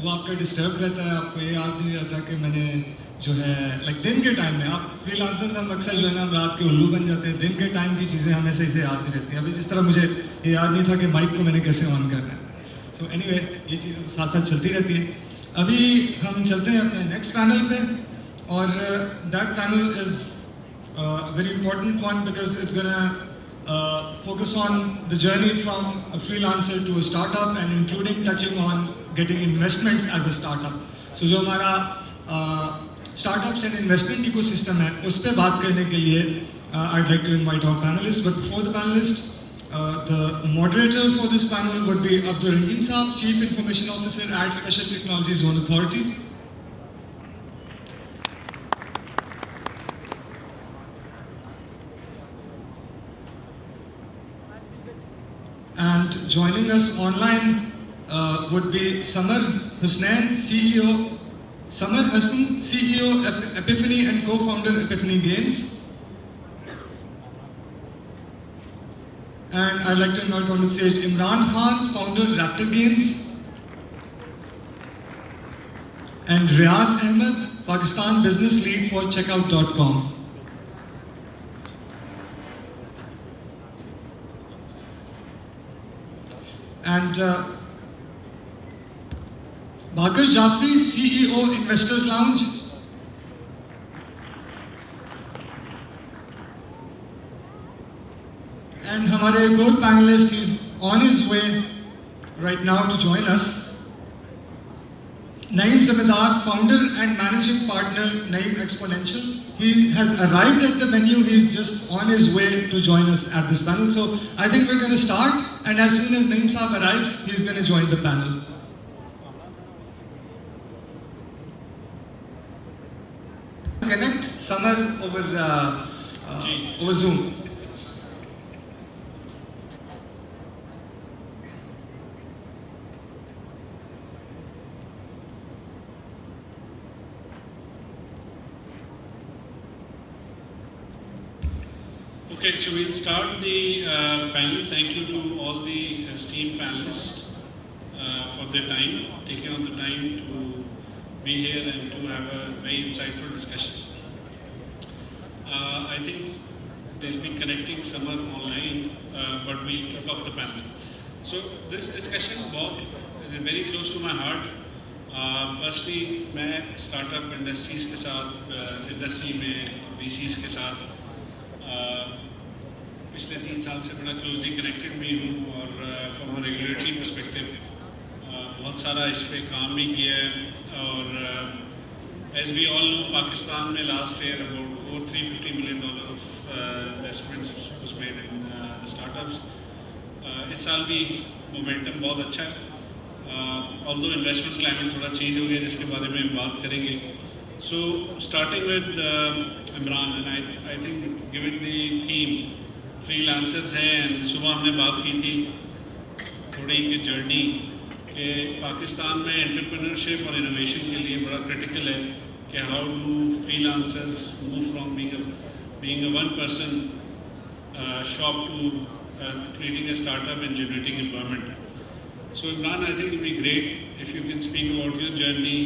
वो आपका डिस्टर्ब रहता है, आपको ये याद नहीं रहता कि मैंने जो है लाइक दिन के टाइम में आप फ्रीलांसर्स हम अक्सर जो है ना हम रात के उल्लू बन जाते हैं, दिन के टाइम की चीज़ें हमें सही से याद नहीं रहती। अभी जिस तरह मुझे ये याद नहीं था कि माइक को मैंने कैसे ऑन करना है। सो एनीवे ये चीज़ें साथ साथ चलती रहती है। अभी हम चलते हैं अपने नेक्स्ट पैनल पे और that panel is very important one because it's gonna focus on the journey from a freelancer to a startup and including touching on getting investments as a startup. So जो हमारा startups and investment ecosystem है उस पे बात करने के लिए I'd like to invite our panelists. But before the panelists, the moderator for this panel would be Abdul Rahim Saab, Chief Information Officer at Special Technology Zone Authority. And joining us online would be Samar Hussain, CEO, Samar Hassan, CEO of Epiphany and co-founder Epiphany Games. And I'd like to invite on the stage Imran Khan, founder Raptor Games. And Riaz Ahmed, Pakistan business lead for Checkout.com. And Bhagar Jafri, CEO, Investors Lounge. And हमारे एक और panelist, he's on his way right now to join us. Naeem Zamidar, founder and managing partner, Naeem Exponential. He has arrived at the venue. He's just on his way to join us at this panel. So I think we're going to start, and as soon as Naeem Saab arrives, he's going to join the panel. Connect Samar over Zoom. Okay, so we'll start the panel. Thank you to all the esteemed panelists for their time, taking out the time to be here and to have a very insightful discussion. I think they'll be connecting Samar online, but we'll kick off the panel. So this discussion is very close to my heart. Firstly, मैं startup industries के साथ, industry में VCs के साथ पिछले 3 साल से बड़ा क्लोजली कनेक्टेड भी हूँ और फ्रॉम अ रेगुलेटरी पर्सपेक्टिव बहुत सारा इस पे काम भी किया है और as we all know Pakistan में last year about over $350 million of investments was made in the startups. इस साल भी मोमेंटम बहुत अच्छा है ऑल्दो इन्वेस्टमेंट क्लाइमेट थोड़ा चेंज हो गया जिसके बारे में हम बात करेंगे। So starting with Imran and I think given the theme freelancers हैं एंड सुबह हमने बात की थी थोड़ी की जर्नी कि पाकिस्तान में एंटरप्रेन्योरशिप और इनोवेशन के लिए बड़ा क्रिटिकल है कि how do freelancers move from being a one person shop to creating a startup and generating employment. So Imran, I think it would be great if you can speak about your journey,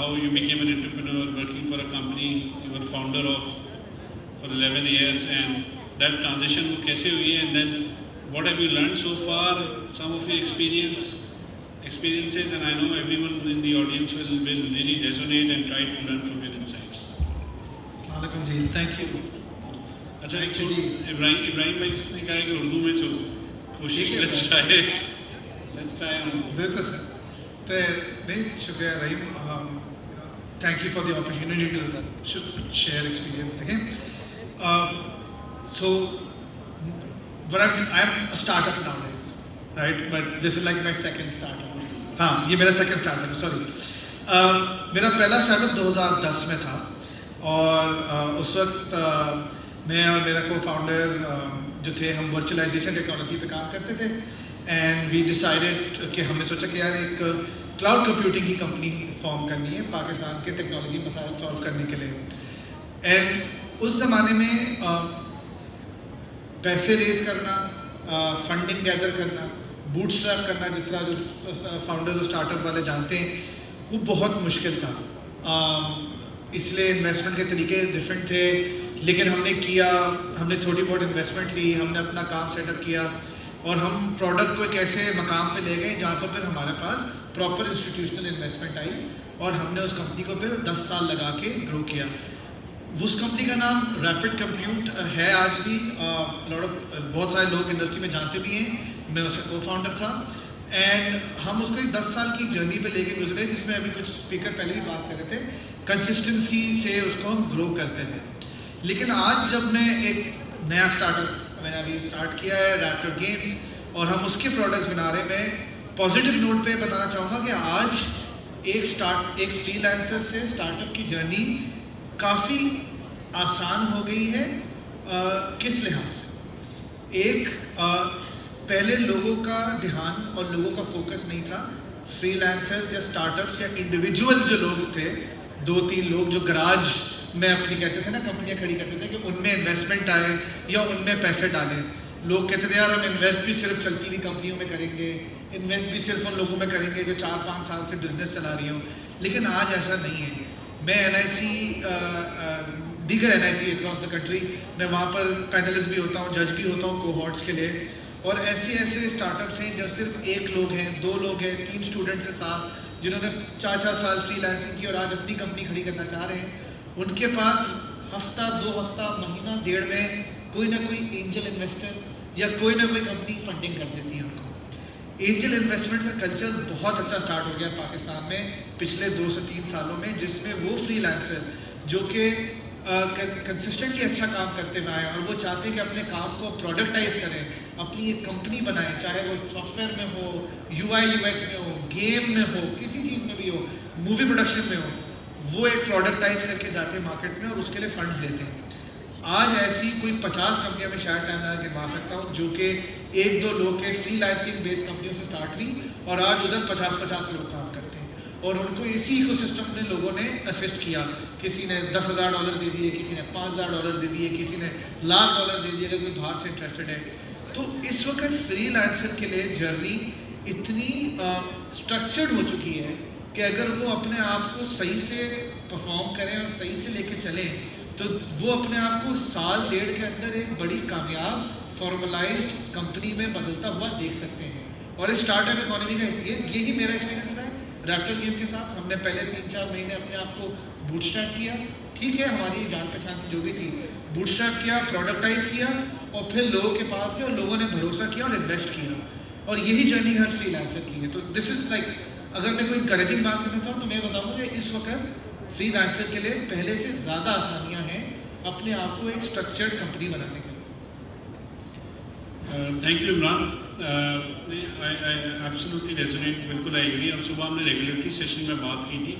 how you became an entrepreneur working for a company you were founder of for 11 years and that transition कैसे हुई है, and then what have you learned so far, some of your experiences, and I know everyone in the audience will really resonate and try to learn from your insights. Alaikum ji, thank you. अच्छा इब्राहिम भाई ने कहा कि उर्दू में कोशिश let's try बिल्कुल sir. तो नहीं शुक्रिया रहीम, thank you for the opportunity to share experience. देखें so but I'm a startup nowadays, right? But this is like my second startup. हाँ ये मेरा second startup है, sorry. मेरा पहला startup 2010 में था और उस वक्त मैं और मेरा को-फाउंडर जो थे हम वर्चुअलाइजेशन टेक्नोलॉजी पे काम करते थे एंड वी डिसाइडेड कि हमने सोचा कि यार एक क्लाउड कंप्यूटिंग की कंपनी फॉर्म करनी है पाकिस्तान के टेक्नोलॉजी मसाइल सॉल्व करने के लिए। एंड उस ज़माने में पैसे रेज करना, फंडिंग गैदर करना बूटस्ट्रैप करना, जिस तरह जो फाउंडर्स और स्टार्टअप वाले जानते हैं, वो बहुत मुश्किल था। इसलिए इन्वेस्टमेंट के तरीके डिफरेंट थे, लेकिन हमने किया, हमने थोड़ी बहुत इन्वेस्टमेंट ली, हमने अपना काम सेटअप किया और हम प्रोडक्ट को एक ऐसे मकाम पे ले गए जहाँ पर फिर हमारे पास प्रॉपर इंस्टीट्यूशनल इन्वेस्टमेंट आई और हमने उस कंपनी को फिर 10 साल लगा के ग्रो किया। उस कंपनी का नाम रैपिड कंप्यूट है आज भी। बहुत सारे लोग इंडस्ट्री में जानते भी हैं, मैं उसका को फाउंडर था। एंड हम उसको एक 10 साल की जर्नी पे लेके गुजरे, जिसमें अभी कुछ स्पीकर पहले भी बात कर रहे थे, कंसिस्टेंसी से उसको हम ग्रो करते थे। लेकिन आज जब मैं एक नया स्टार्टअप मैंने अभी स्टार्ट किया है, रैप्टर गेम्स, और हम उसके प्रोडक्ट्स बना रहे हैं, मैं पॉजिटिव नोट पे बताना चाहूँगा कि आज एक फ्रीलांसर से स्टार्टअप की जर्नी काफ़ी आसान हो गई है। किस लिहाज से? पहले लोगों का ध्यान और लोगों का फोकस नहीं था। फ्रीलांसर्स या स्टार्टअप्स या इंडिविजुअल जो लोग थे, 2-3 लोग जो गराज में अपनी कहते थे ना, कंपनियां खड़ी करते थे कि उनमें इन्वेस्टमेंट आए या उनमें पैसे डालें। लोग कहते थे यार हम इन्वेस्ट भी सिर्फ चलती हुई कंपनियों में करेंगे, इन्वेस्ट भी सिर्फ उन लोगों में करेंगे जो 4-5 साल से बिजनेस चला रही हों। लेकिन आज ऐसा नहीं है। मैं NIC, दीगर NIC अक्रॉस द कंट्री, मैं वहाँ पर पैनलिस्ट भी होता हूँ, जज भी होता हूँ कोहॉर्ट्स के लिए। और ऐसे स्टार्टअप्स हैं जो सिर्फ 1 लोग हैं, 2 लोग हैं, 3 स्टूडेंट्स हैं साथ, जिन्होंने 4-4 साल फ्रीलांसिंग की और आज अपनी कंपनी खड़ी करना चाह रहे हैं। उनके पास हफ्ता, 2 हफ्ता, महीना, 1.5 में कोई ना कोई एंजल इन्वेस्टर या कोई ना कोई कंपनी फंडिंग कर देती है उनको। एंजल इन्वेस्टमेंट का कल्चर बहुत अच्छा स्टार्ट हो गया पाकिस्तान में पिछले 2 से 3 सालों में, जिसमें वो फ्रीलांसर जो कि कंसिस्टेंटली अच्छा काम करते हुए आए और वो चाहते हैं कि अपने काम को प्रोडक्टाइज करें, अपनी एक कंपनी बनाएं, चाहे वो सॉफ्टवेयर में हो, UI UX में हो, गेम में हो, किसी चीज़ में भी हो, मूवी प्रोडक्शन में हो, वो एक प्रोडक्टाइज करके जाते हैं मार्केट में और उसके लिए फंड्स लेते हैं। आज ऐसी कोई 50 कंपनियां में शायद टाइम लगा गिनवा सकता हूँ जो कि 1-2 लोग के फ्रीलांसिंग बेस्ड कंपनियों से स्टार्ट हुई और आज उधर 50-50 लोग काम करते हैं। और उनको इसी इकोसिस्टम में लोगों ने असिस्ट किया। किसी ने $10,000 दे दिए, किसी ने $5,000 दे दिए, किसी ने $1,00,000 दे दिए अगर कोई बाहर से इंटरेस्टेड है। तो इस वक्त फ्रीलांसर के लिए जर्नी इतनी स्ट्रक्चर्ड हो चुकी है कि अगर वो अपने आप को सही से परफॉर्म करें और सही से लेके चलें तो वो अपने आप को 1-1.5 के अंदर एक बड़ी कामयाब फॉर्मलाइज्ड कंपनी में बदलता हुआ देख सकते हैं। और इस स्टार्टअप इकोनॉमी का यही मेरा एक्सपीरियंस रहा है रैप्टर गेम के साथ। हमने पहले 3-4 महीने अपने आप को बूटस्ट्रैप किया, ठीक है, हमारी जान पहचान की जो भी थी, बूटस्ट्रैप किया, प्रोडक्टाइज किया और फिर लोगों के पास गए और लोगों ने भरोसा किया और इन्वेस्ट किया। और यही जर्नी हर फ्रीलांसर की है। तो दिस इज़ लाइक, अगर मैं कोई इंकरेजिंग बात करना चाहूँ तो मैं बताऊँगा कि इस वक्त फ्रीलांसर के लिए पहले से ज़्यादा आसानियाँ हैं अपने आप को एक स्ट्रक्चर्ड कंपनी बनाने के लिए। Thank you Imran. I absolutely resonate, बिल्कुल आई एग्री। अब सुबह हमने रेगुलेटरी सेशन में बात की थी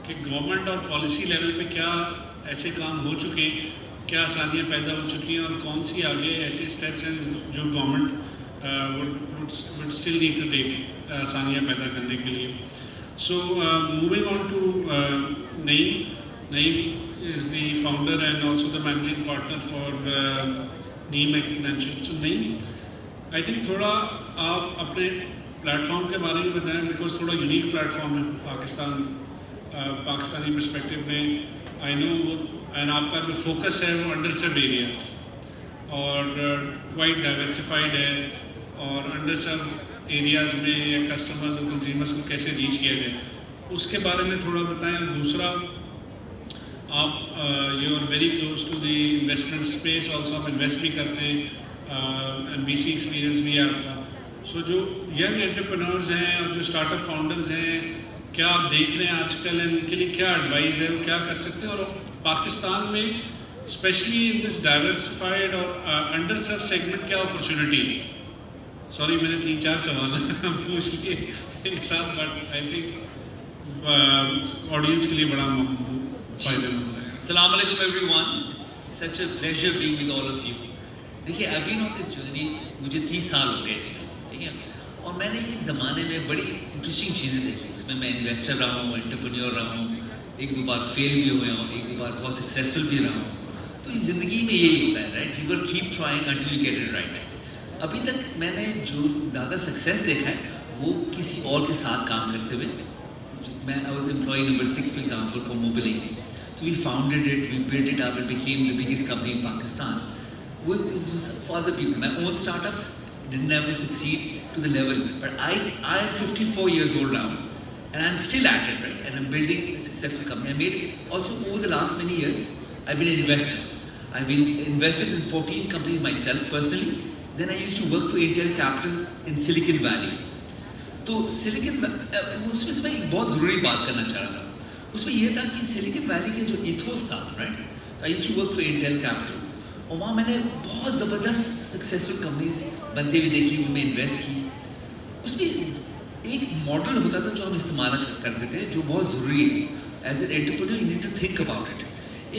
कि गवर्नमेंट और पॉलिसी लेवल पे क्या ऐसे काम हो चुके हैं, क्या आसानियाँ पैदा हो चुकी हैं और कौन सी आगे ऐसे स्टेप्स हैं जो government would still need to take आसानियाँ पैदा करने के लिए। So moving on to Naeem. Naeem is the founder and also the managing partner for Naeem Exponential. So Naeem, I think थोड़ा आप अपने प्लेटफॉर्म के बारे में बताएं, बिकॉज थोड़ा यूनिक प्लेटफॉर्म है पाकिस्तानी पर्सपेक्टिव में। आई नो वो एंड आपका जो फोकस है वो अंडर सर्व्ड एरियाज और क्वाइट डाइवर्सिफाइड है और अंडर सर्व्ड एरियाज़ में या कस्टमर्स और कंज्यूमर्स को कैसे रीच किया जाए, उसके बारे में थोड़ा बताएं। और दूसरा, आप you are very close to the investment space, also आप इन्वेस्ट भी करते हैं एंड VC एक्सपीरियंस भी है आपका। सो जो यंग एंटरप्रेन्योर्स हैं और जो स्टार्टअप फाउंडर्स हैं, क्या आप देख रहे हैं आजकल, इनके लिए क्या एडवाइस है, वो क्या कर सकते हैं? और पाकिस्तान में स्पेशली इन दिस डाइवर्सिफाइड और अंडर सर्व सेगमेंट क्या अपॉर्चुनिटी है? सॉरी मैंने 3-4 सवाल पूछ लिए एक साथ, बट आई थिंक ऑडियंस के लिए बड़ा फ़ायदेमंद है। अस्सलाम वालेकुम everyone, it's such a pleasure being with all of you. देखिए, I been on this journey, मुझे 30 साल हो गए इसमें, ठीक है, और मैंने इस ज़माने में बड़ी इंटरेस्टिंग चीज़ें देखी। उसमें मैं इन्वेस्टर रहा हूँ, एंटरप्रेन्योर रहा हूँ, 1-2 बार फेल भी हुए हूँ, 1-2 बार बहुत सक्सेसफुल भी रहा हूँ। तो इस ज़िंदगी में यही होता है, right? You will keep trying until you get it right. अभी तक मैंने जो ज़्यादा सक्सेस देखा है वो किसी और के साथ काम करते हुए. I was employee number 6, for example, for Mobilink. So we founded it, we built it up, it became the biggest company in Pakistan. It was for other people. My own startups didn't never succeed to the level. But I'm 54 years old now, and I'm still at it, right? And I'm building a successful company. I made it also over the last many years. I've been an investor. I've been invested in 14 companies myself personally. Then I used to work for Intel Capital in Silicon Valley. तो उसमें से मैं एक बहुत ज़रूरी बात करना चाह रहा था. उसमें यह था कि सिलिकन वैली के जो इथोस था, right, I used to work for Intel Capital, और वहाँ मैंने बहुत ज़बरदस्त सक्सेसफुल कंपनीज बनते हुए देखी, उनमें इन्वेस्ट की. उसमें एक मॉडल होता था जो हम इस्तेमाल करते थे, जो बहुत ज़रूरी है. As an entrepreneur you need to think about it.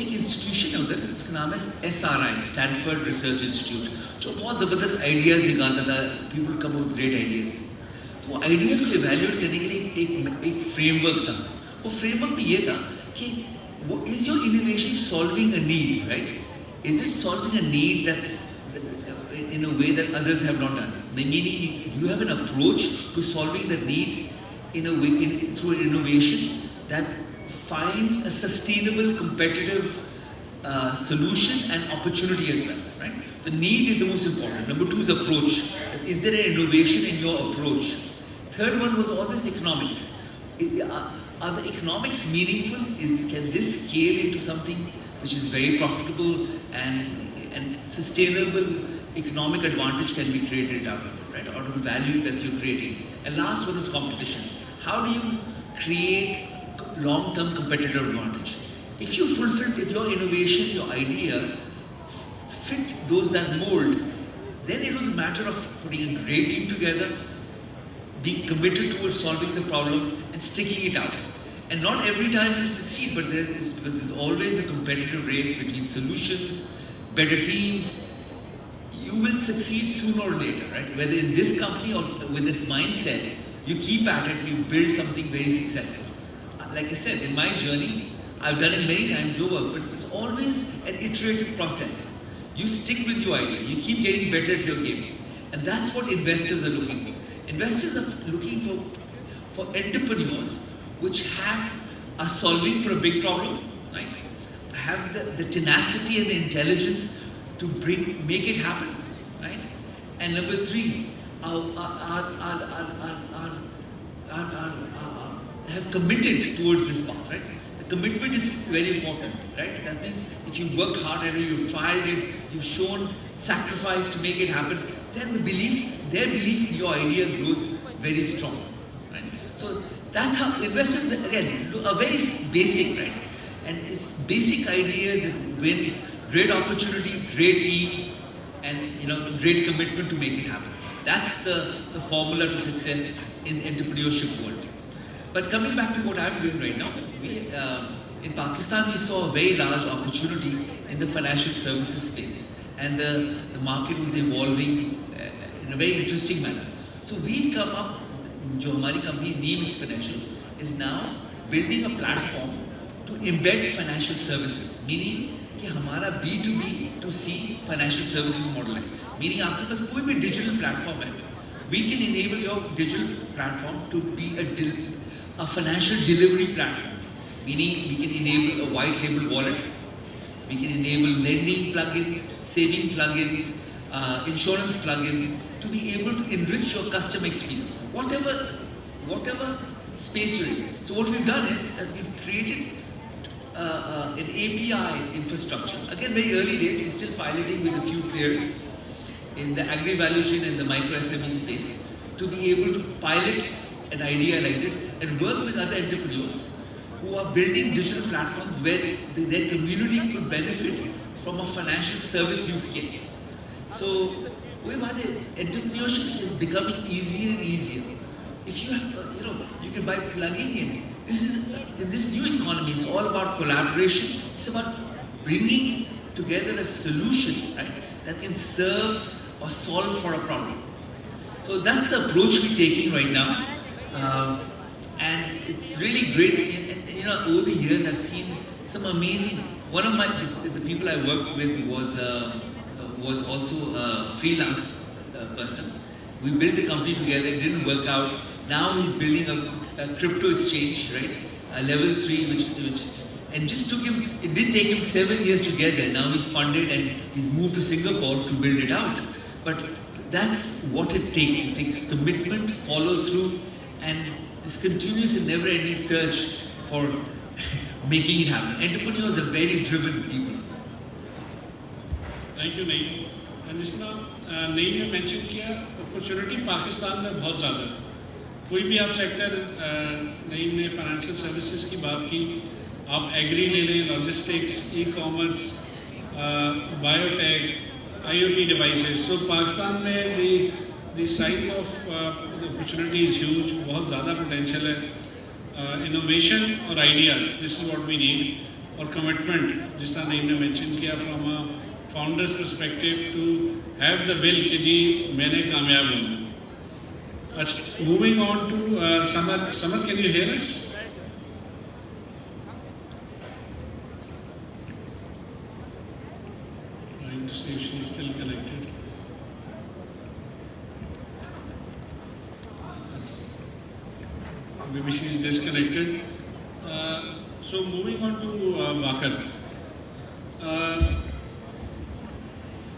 एक इंस्टीट्यूशन है उधर, उसका नाम है SRI, स्टैनफोर्ड रिसर्च इंस्टीट्यूट, जो बहुत ज़बरदस्त आइडियाज़ निकालता था. People come with great ideas. वो आइडियाज़ को इवैल्यूएट करने के लिए एक फ्रेमवर्क था. वो फ्रेमवर्क में ये था कि वो is your innovation solving a need, right? Is it solving a need that's in a way that others have not done? Meaning, you have an approach to solving the need in a way, through innovation that finds a sustainable, competitive solution and opportunity as well, right? The need is the most important. Number 2 is approach. Is there an innovation in your approach? Third one was always economics. Are the economics meaningful? Can this scale into something which is very profitable and sustainable? Economic advantage can be created out of it, right? Out of the value that you're creating. And last one is competition. How do you create long-term competitive advantage? If you fulfill, if your innovation, your idea fit that mold, then it was a matter of putting a great team together, being committed towards solving the problem and sticking it out. And not every time you succeed, but because there's always a competitive race between solutions, better teams. You will succeed sooner or later, right? Whether in this company or with this mindset, you keep at it, you build something very successful. Like I said, in my journey, I've done it many times over, but it's always an iterative process. You stick with your idea, you keep getting better at your game. And that's what investors are looking for. Investors are looking for entrepreneurs which are solving for a big problem, right? Have the tenacity and the intelligence to make it happen, right? And number 3, have committed towards this path, right? The commitment is very important, right? That means if you worked hard at it, you've tried it, you've shown sacrifice to make it happen, then their belief in your idea grows very strong, right? So that's how investors, again, are very basic, right? And it's basic ideas that win. Great opportunity, great team, and great commitment to make it happen. That's the formula to success in the entrepreneurship world. But coming back to what I'm doing right now, in Pakistan we saw a very large opportunity in the financial services space, and the market was evolving in a very interesting manner. So we've come up, जो हमारी company Neem Exponential is now building a platform to embed financial services, meaning कि हमारा B2B2C financial services model है. Meaning आपके पास कोई भी digital platform है, we can enable your digital platform to be a financial delivery platform. Meaning we can enable a white label wallet, we can enable lending plugins, saving plugins, insurance plugins to be able to enrich your customer experience, whatever space you're in. So what we've done is that we've created an API infrastructure. Again, very early days, we're still piloting with a few players in the agri value chain and the micro SME space to be able to pilot an idea like this and work with other entrepreneurs who are building digital platforms where their community could benefit from a financial service use case. So, entrepreneurship is becoming easier and easier. If you have, you can by plugging in. This is in this new economy. It's all about collaboration. It's about bringing together a solution, right, that can serve or solve for a problem. So that's the approach we're taking right now, and it's really great. And over the years, I've seen some amazing. One of the people I worked with was also freelance person. We built a company together, it didn't work out. Now he's building a crypto exchange, right? A level 3, which and just took him, it did take him 7 years to get there. Now he's funded and he's moved to Singapore to build it out. But that's what it takes. It takes commitment, follow through, and this continuous and never ending search for making it happen. Entrepreneurs are very driven people. Thank you Naeem. जिस तरह नईम ने mention किया, opportunity Pakistan में बहुत ज़्यादा है। कोई भी आप सेक्टर, नईम ने फाइनेंशियल सर्विसेज की बात की, आप एग्री ले लें, logistics, e commerce, biotech, IoT devices. So Pakistan में the size of opportunity is huge, बहुत ज़्यादा पोटेंशियल है। इनोवेशन और ideas, this is what we need, और कमिटमेंट जिस तरह नईम ने मेंशन किया from a founder's perspective to have the will कि जी मैंने कामयाब होना। अच्छा, moving on to Samar, can you hear us? Trying to see if she is still connected. Maybe she is disconnected. So moving on to Wakar.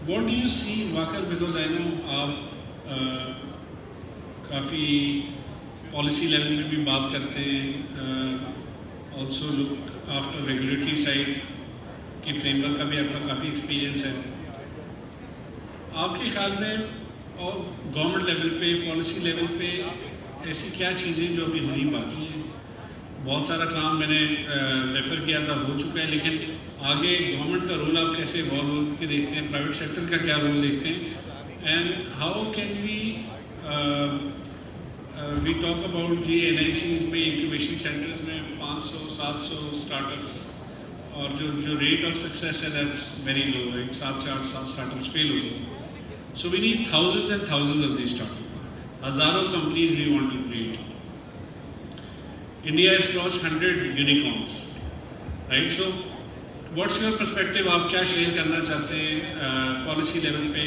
What do you see in Wakar? Because I know आप काफ़ी policy level में भी बात करते हैं, also look after regulatory side की framework का भी आपका काफ़ी एक्सपीरियंस है। आपके ख्याल में और गवर्नमेंट लेवल पे, पॉलिसी लेवल पे ऐसी क्या चीज़ें जो अभी होनी बाकी हैं? बहुत सारा काम मैंने रेफ़र किया था, हो चुका है, लेकिन आगे गवर्नमेंट का रोल आप कैसे इवॉल्व होकर देखते हैं, प्राइवेट सेक्टर का क्या रोल देखते हैं, and how can we talk about जी NICs में, इंक्यूबेशन सेंटर्स में 500-700 स्टार्टअप्स, और जो रेट ऑफ सक्सेस है दैट्स वेरी लो, राइट? 7 से 8 साल स्टार्टअप्स फेल होते हैं। So we need thousands and thousands of this startup, हज़ारों companies we want to create. India has crossed 100 unicorns, right? So what's your perspective? आप क्या share करना चाहते हैं पॉलिसी लेवल पे,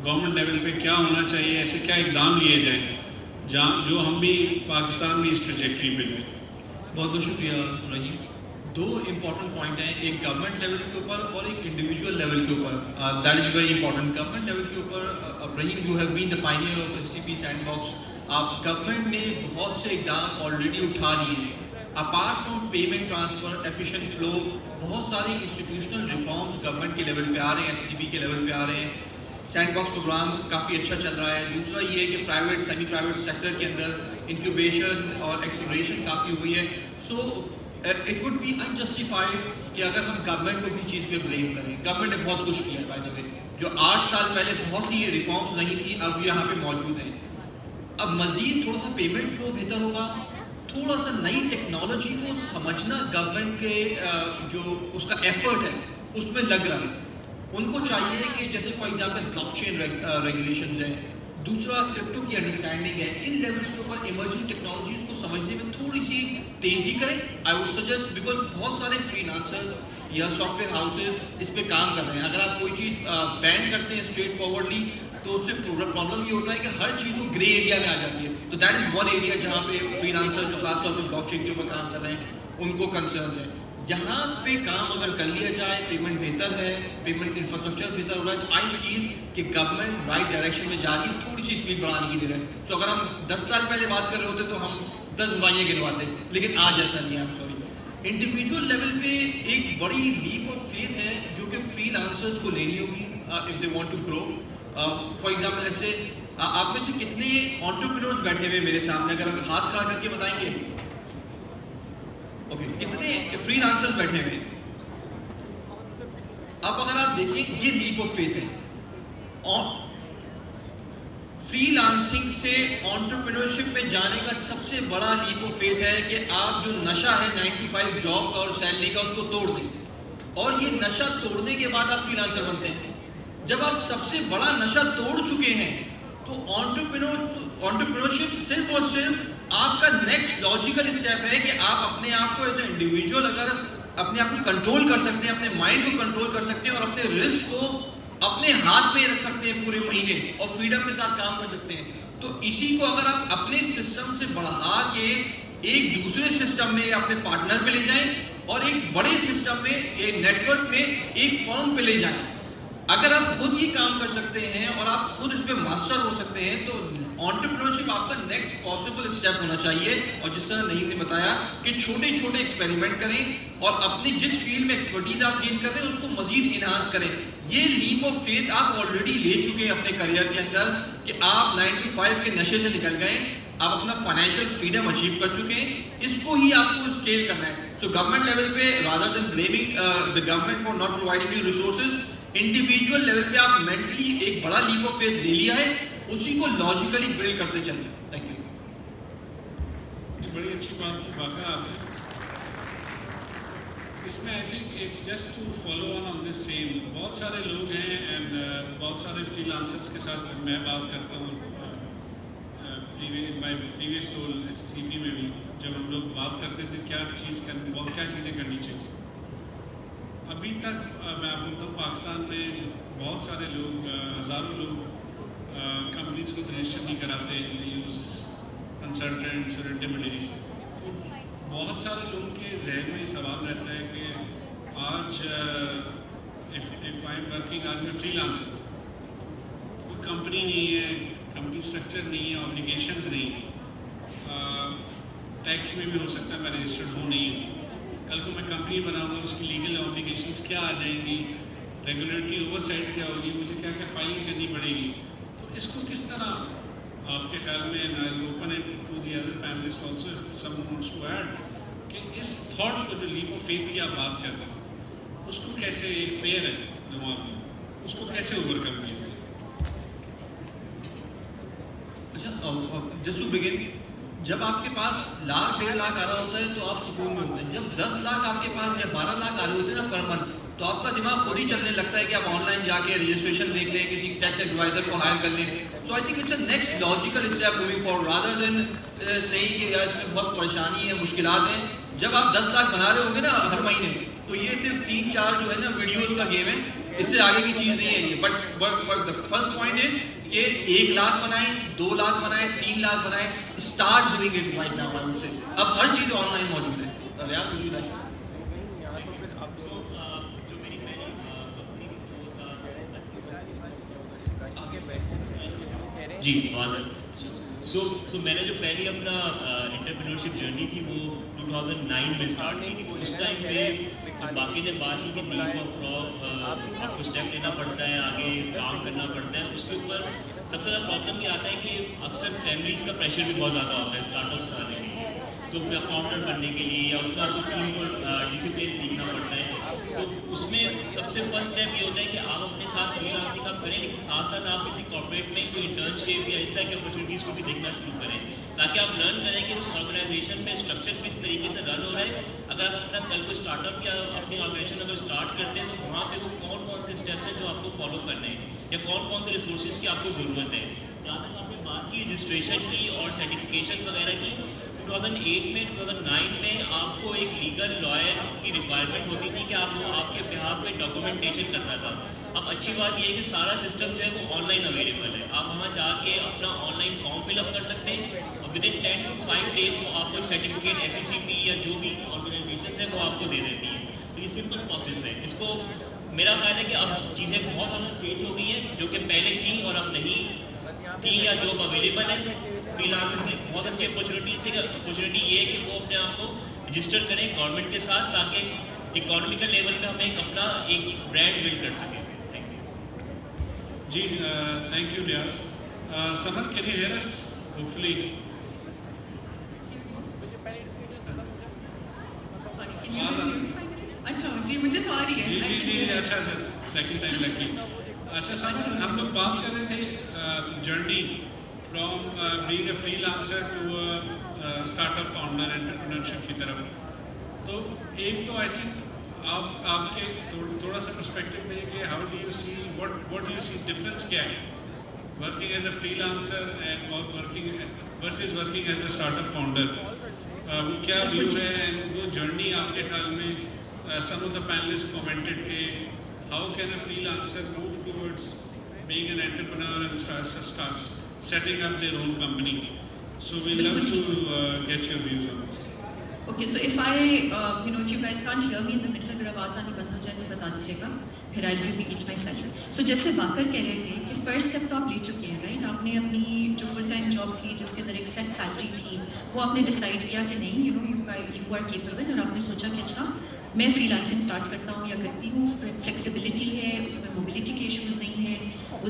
गवर्नमेंट लेवल पे क्या होना चाहिए, ऐसे क्या इकदाम लिए जाएँ जहाँ जो हम भी पाकिस्तान भी इस ट्रैजेक्टरी पे जाएँ? बहुत बहुत शुक्रिया रहीम। दो इम्पॉर्टेंट पॉइंट हैं, एक गवर्नमेंट लेवल के ऊपर और एक इंडिविजुअल लेवल के ऊपर। That is very important. Government level के ऊपर Rahim, you have been the pioneer of SCP sandbox. आप गवर्नमेंट ने बहुत से इकदाम ऑलरेडी उठा लिए हैं। Apart from payment transfer, efficient flow, बहुत सारे इंस्टीट्यूशनल रिफॉर्म्स गवर्नमेंट के लेवल पे आ रहे हैं, SCP के लेवल पे आ रहे हैं। सैंडबॉक्स प्रोग्राम काफ़ी अच्छा चल रहा है। दूसरा ये है कि प्राइवेट, सेमी प्राइवेट सेक्टर के अंदर इंक्यूबेशन और एक्सीलरेशन काफ़ी हुई है। So it would be unjustified कि अगर हम गवर्नमेंट को किसी चीज़ पे ब्लेम करें। गवर्नमेंट ने बहुत कुछ किया है, बाय द वे, जो 8 साल पहले बहुत सी रिफॉर्म्स नहीं थी, अब यहाँ पे मौजूद हैं। अब मज़ीद थोड़ा सा पेमेंट फ्लो बेहतर होगा, थोड़ा सा नई टेक्नोलॉजी को समझना गवर्नमेंट के जो उसका एफर्ट है उसमें लग रहा है। उनको चाहिए कि जैसे फॉर एग्जांपल ब्लॉकचेन रेगुलेशंस हैं, दूसरा क्रिप्टो की अंडरस्टैंडिंग है, इन लेवल्स के ऊपर इमर्जिंग टेक्नोलॉजीज़ को समझने में थोड़ी सी तेज़ी करें। आई वुड सजेस्ट, बिकॉज बहुत सारे फ्रीलांसर्स या सॉफ्टवेयर हाउसेज इस पे काम कर रहे हैं। अगर आप कोई चीज़ बैन करते हैं स्ट्रेट फॉरवर्डली, तो उससे प्रॉब्लम ये होता है कि हर चीज़ वो ग्रे एरिया में आ जाती है। तो दैट इज़ वन एरिया जहाँ पे फ्रीलांसर जो खासतौर पर ब्लॉकचेन के ऊपर काम कर रहे हैं उनको कंसर्न है। जहाँ पे काम अगर कर लिया जाए, पेमेंट बेहतर है, पेमेंट इंफ्रास्ट्रक्चर बेहतर हो रहा है, तो आई फील कि गवर्नमेंट राइट डायरेक्शन में जा रही है, थोड़ी सी स्पीड बढ़ाने की देर है। सो अगर हम 10 साल पहले बात कर रहे होते तो हम 10 बुराइयाँ गिनवाते, लेकिन आज ऐसा नहीं है। I am sorry. Individual level पे एक बड़ी लीप ऑफ फेथ है जो कि फ्रीलांसर्स को लेनी होगी if they want to grow. For example let's say आप में से कितने एंटरप्रेन्योर्स बैठे हुए मेरे सामने, अगर आप हाथ खड़ा करके बताएंगे, ओके, कितने फ्रीलांसर्स बैठे हुए? अब अगर आप देखें, ये लीप ऑफ फेथ है। और फ्रीलांसिंग से एंटरप्रेन्योरशिप में जाने का सबसे बड़ा लीप ऑफ फेथ है कि आप जो नशा है 9 to 5 जॉब और सैलरी का, उसको तोड़ दें। और ये नशा तोड़ने के बाद आप फ्रीलांसर बनते हैं। जब आप सबसे बड़ा नशा तोड़ चुके हैं तो एंटरप्रेन्योरशिप सिर्फ और सिर्फ आपका नेक्स्ट लॉजिकल स्टेप है कि आप अपने आप को एज ए इंडिविजुअल अगर अपने आप को कंट्रोल कर सकते हैं, अपने माइंड को कंट्रोल कर सकते हैं और अपने रिस्क को अपने हाथ में रख सकते हैं पूरे महीने और फ्रीडम के साथ काम कर सकते हैं। तो इसी को अगर आप अपने सिस्टम से बढ़ा के एक दूसरे सिस्टम में अपने पार्टनर पे ले जाएं और एक बड़े सिस्टम में, एक नेटवर्क में, एक फर्म पे ले जाएं, अगर आप खुद ये काम कर सकते हैं और आप खुद इस पे मास्टर हो सकते हैं, तो एंटरप्रेन्योरशिप आपका नेक्स्ट पॉसिबल स्टेप होना चाहिए। और जिस तरह नईम ने बताया कि छोटे छोटे एक्सपेरिमेंट करें और अपनी जिस फील्ड में एक्सपर्टीज आप गेन कर रहे हैं उसको मजीद इन्हांस करें। ये लीप ऑफ फेथ आप ऑलरेडी ले चुके हैं अपने करियर के अंदर कि आप 9 to 5 के नशे से निकल गए, आप अपना फाइनेंशियल फ्रीडम अचीव कर चुके हैं, इसको ही आपको स्केल करना है। सो गवर्नमेंट लेवल पे rather than blaming the government for not providing you resources, individual level पे आप मेंटली एक बड़ा लीप ऑफ फेथ ले लिया है, उसी को लॉजिकली बिल्ड करते चलिए। Thank you. ये बड़ी अच्छी बात की वाक़ा आपने। इसमें I think if just to follow on this same, बहुत सारे लोग हैं एंड बहुत सारे फ्रीलांसर्स के साथ जब मैं बात करता हूँ माय प्रीवियस रोल SSCP में भी, जब हम लोग बात करते थे क्या चीज़ें करनी चाहिए, अभी तक मैं आपको बताऊँ पाकिस्तान में बहुत सारे लोग, हज़ारों लोग कंपनीज को रजिस्टर नहीं कराते, यूज कंसल्टेंट्स और इंटरमीडियरीज। तो बहुत सारे लोगों के जहन में ये सवाल रहता है कि आज इफ़ आई एम वर्किंग, आज मैं फ्रीलांसर, कोई कंपनी नहीं है, कंपनी स्ट्रक्चर नहीं है, ऑब्लिगेशंस नहीं है, टैक्स में भी हो सकता है मैं रजिस्टर्ड हूँ नहीं हूँ, कल को मैं कंपनी बनाऊंगा उसकी लीगल ऑब्लिगेशंस क्या आ जाएंगी, रेगुलेटरी ओवरसाइट क्या होगी, मुझे क्या क्या फाइलिंग करनी पड़ेगी। तो इसको किस तरह आपके ख्याल में, and I will open it to the other panelist also if someone wants to add, कि इस थॉट को जो लीप ऑफ फेथ की आप बात कर रहे हैं उसको कैसे, एक फेयर है दिमाग में, उसको कैसे ओवरकम किया जाए? अच्छा, जस्ट टू बिगिन, जब आपके पास लाख 1.5 लाख आ रहा होता है तो आप सुकून में होते हैं। जब 10 लाख आपके पास या 12 लाख आ रहे होते हैं ना पर मंथ, तो आपका दिमाग खुद ही चलने लगता है कि आप ऑनलाइन जाके रजिस्ट्रेशन देख लें, किसी टैक्स एडवाइजर को हायर कर लें। So I think it's a next logical step moving forward rather than saying कि यार इसमें बहुत परेशानी है, मुश्किलात हैं। जब आप 10 लाख बना रहे होंगे ना हर महीने, तो ये सिर्फ 3-4 जो है ना वीडियोज़ का गेम है, इससे आगे की चीज़ नहीं है ये। But the first point is कि 1 लाख बनाएं, 2 लाख बनाएं, 3 लाख बनाएं, start doing it right now. I would से अब हर चीज़ ऑनलाइन मौजूद है। रियाज मुझे बताइए। जी आवाज़ है। सो मैंने जो पहली अपना एंटरप्रेन्योरशिप जर्नी थी वो 2009 में स्टार्ट की थी। तो उस टाइम पे जब बाकी ने बात की कि लीप ऑफ फ्रॉग आपको स्टेप लेना पड़ता है, आगे काम करना पड़ता है, उसके ऊपर सबसे ज़्यादा प्रॉब्लम ये आता है कि अक्सर फैमिलीज़ का प्रेशर भी बहुत ज़्यादा होता है स्टार्टअप्स बनाने के लिए, तो फाउंडर बनने के लिए, या उसका आपको टीम को डिसिप्लिन सीखना पड़ता है। तो उसमें सबसे फर्स्ट स्टेप ये होता है कि आप अपने साथ फ्रीलांसिंग काम करें, लेकिन साथ साथ आप किसी कॉर्पोरेट में कोई इंटर्नशिप या इस तरह की अपॉर्चुनिटीज़ को भी देखना शुरू करें, ताकि आप लर्न करें कि उस ऑर्गेनाइजेशन में स्ट्रक्चर किस तरीके से रन हो रहा है। अगर आप अपना कल को स्टार्टअप या अपनी ऑर्गेनाइजेशन अगर स्टार्ट करते हैं तो वहाँ पे वो कौन कौन से स्टेप्स हैं जो आपको फॉलो करने हैं, या कौन कौन से रिसोर्सेज की आपको ज़रूरत है। जहाँ तक आपने बात की रजिस्ट्रेशन की और सर्टिफिकेशन वगैरह की, 2008 में 2009 में आपको एक लीगल लॉयर की रिक्वायरमेंट होती थी कि आपके बिहाफ में डॉक्यूमेंटेशन करता था। अब अच्छी बात यह है कि सारा सिस्टम जो है वो ऑनलाइन अवेलेबल है, आप वहाँ जाके अपना ऑनलाइन फॉर्म फिलअप कर सकते हैं और विदिन 10 to 5 days वो आपको एक सर्टिफिकेट SSCP या जो भी ऑर्गेनाइजेशन है वो आपको दे देती है। तो ये सिंपल प्रोसेस है। इसको मेरा ख्याल है कि अब चीज़ें बहुत ज़्यादा चेंज हो गई हैं, जो कि पहले थी और अब नहीं थी, या जॉब अवेलेबल है फ्रीलांसर्स की बहुत अच्छी अपॉर्चुनिटी ये है कि वो अपने आप को रजिस्टर करें गवर्नमेंट के साथ, ताकि इकोनॉमिकल लेवल पे हम अपना एक ब्रांड बिल्ड कर सकें। Thank you. जी thank you Riyaz. Samar can you hear us? Hopefully अच्छा जी, मुझे तो आ रही है। जी जी जी अच्छा सेकंड टाइम लगी। अच्छा समर, हम लोग बात कर रहे थे journey from being a freelancer to startup founder entrepreneurship की तरफ। तो एक तो आई थिंक आपके थोड़ा सा पर्सपेक्टिव दें कि how do you see what do you see difference क्या है working as a freelancer and versus working as a startup founder. वो क्या व्यू है, वो जर्नी आपके ख्याल में? Some of the panelist commented कि how can a freelancer move towards being an entrepreneur and start setting up their own company? So we'd love to get your views on this. Okay, so if I, if you guys can't hear me in the middle, अगर आवाज़ आनी बंद हो जाए तो बता दीजिएगा, फिर I'll repeat myself. So जैसे बाकर कह रहे थे कि फर्स्ट स्टेप तो आप ले चुके हैं, राइट? आपने अपनी जो फुल टाइम जॉब थी जिसके अंदर एक सेट सैलरी थी, वो आपने डिसाइड किया कि नहीं, यू आर केपेबल, और आपने सोचा कि अच्छा मैं फ्रीलांसिंग स्टार्ट करता हूँ या करती हूँ, फ्लेक्सिबिलिटी है, उसमें मोबिलिटी के इश्यूज़ नहीं है,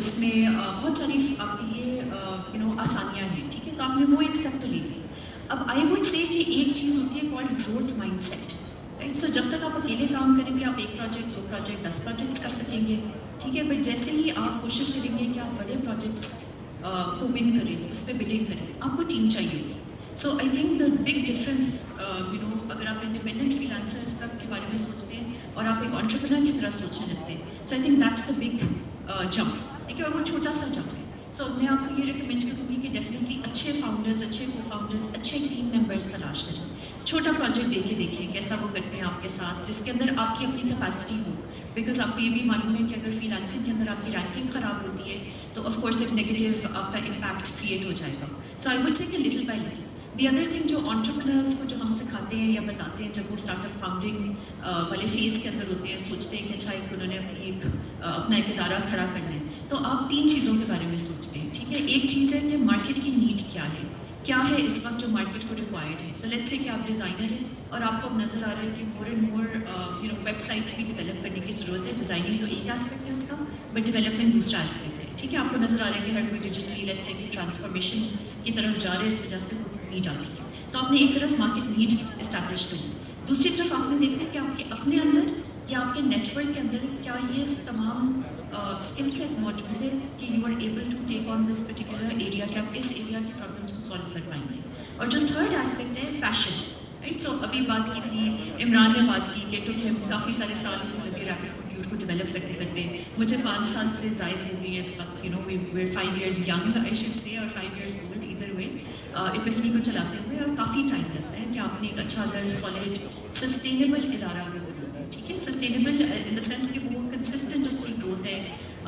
उसमें बहुत सारी आपके लिए आसानियाँ हैं, ठीक है? तो आपने वो एक स्टेप तो ले ली. अब आई वुड से कि एक चीज़ होती है कॉल्ड ग्रोथ माइंडसेट, राइट? सो जब तक आप अकेले काम करेंगे आप 1 प्रोजेक्ट 2 प्रोजेक्ट 10 प्रोजेक्ट्स कर सकेंगे, ठीक है? बट जैसे ही आप कोशिश करेंगे कि आप बड़े प्रोजेक्ट्स को विन करें, उस पर बिडिंग करें, आपको टीम चाहिए होगी. So I think the big difference अगर आप इंडिपेंडेंट फ्रीलांसर्स तक के बारे में सोचते हैं और आप एक एंटरप्रेन्योर की तरह सोचने लगते हैं, so I think that's the big jump, ठीक है? और वो छोटा सा जंप है. सो मैं आपको ये रिकमेंड करूँगी कि डेफिनेटली अच्छे फाउंडर्स, अच्छे को फाउंडर्स, अच्छे टीम मेंबर्स तलाश करें. छोटा प्रोजेक्ट देके देखें कैसा वो करते हैं आपके साथ, जिसके अंदर आपकी अपनी कैपेसिटी हो. बिकॉज आपको ये भी मालूम है कि अगर फ्रीलांसिंग के अंदर आपकी रैंकिंग ख़राब होती है तो ऑफकोर्स एक नेगेटिव आपका इम्पैक्ट क्रिएट हो जाएगा. सो आई वुड से कि little bye little. The other thing जो एंटरप्रेन्योर्स को जो हम सिखाते हैं या बताते हैं जब वो स्टार्टअप फाउंडिंग वाले फेज़ के अंदर होते हैं, सोचते हैं कि अच्छा एक उन्होंने अपना एक इदारा खड़ा करना है, तो आप 3 चीज़ों के बारे में सोचते हैं, ठीक है? एक चीज़ है कि मार्केट की नीड क्या है इस वक्त जो मार्केट को रिक्वायर्ड है. सो लेट्स से कि आप डिज़ाइनर हैं और आपको अब नज़र आ रहा है कि मोर एंड मोर वेबसाइट्स भी डेवलप करने की ज़रूरत है. डिज़ाइनिंग तो एक एस्पेक्ट है उसका, बट डेवलपमेंट दूसरा एस्पेक्ट है, ठीक है? आपको नज़र आ रहा है कि हर कोई डिजिटली लेट्स से कि ट्रांसफॉर्मेशन की तरफ जा रहे हैं, इस वजह से वो नीड आ रही है. तो आपने एक तरफ मार्केट नीड इस्टेब्लिश करनी, दूसरी तरफ आपने देखना है कि आपके अपने अंदर या आपके नेटवर्क के अंदर क्या ये तमाम स्किल सेट मौजूद है कि you are able to take on this particular area, कि आप इस एरिया की प्रॉब्लम्स को सॉल्व कर पाएंगे. और जो थर्ड एस्पेक्ट है पैशन, राइट? सो अभी बात की थी, इमरान ने बात की कि टुके काफ़ी सारे साल लगे रैपिड कंप्यूट को डेवलप करते करते. मुझे 5 साल से ज़ायद हो गई है इस वक्त, we 5 years young I should say, और 5 years old इधर हुए इपिफनी को चलाते हुए, और काफ़ी टाइम लगता है कि आपने एक अच्छा अगर सॉलिड सस्टेनेबल इदारा अगर बनाना है, ठीक है? सस्टेनेबल इन द सेंस कि वो कंसिस्टेंट उसकी ग्रोथ है.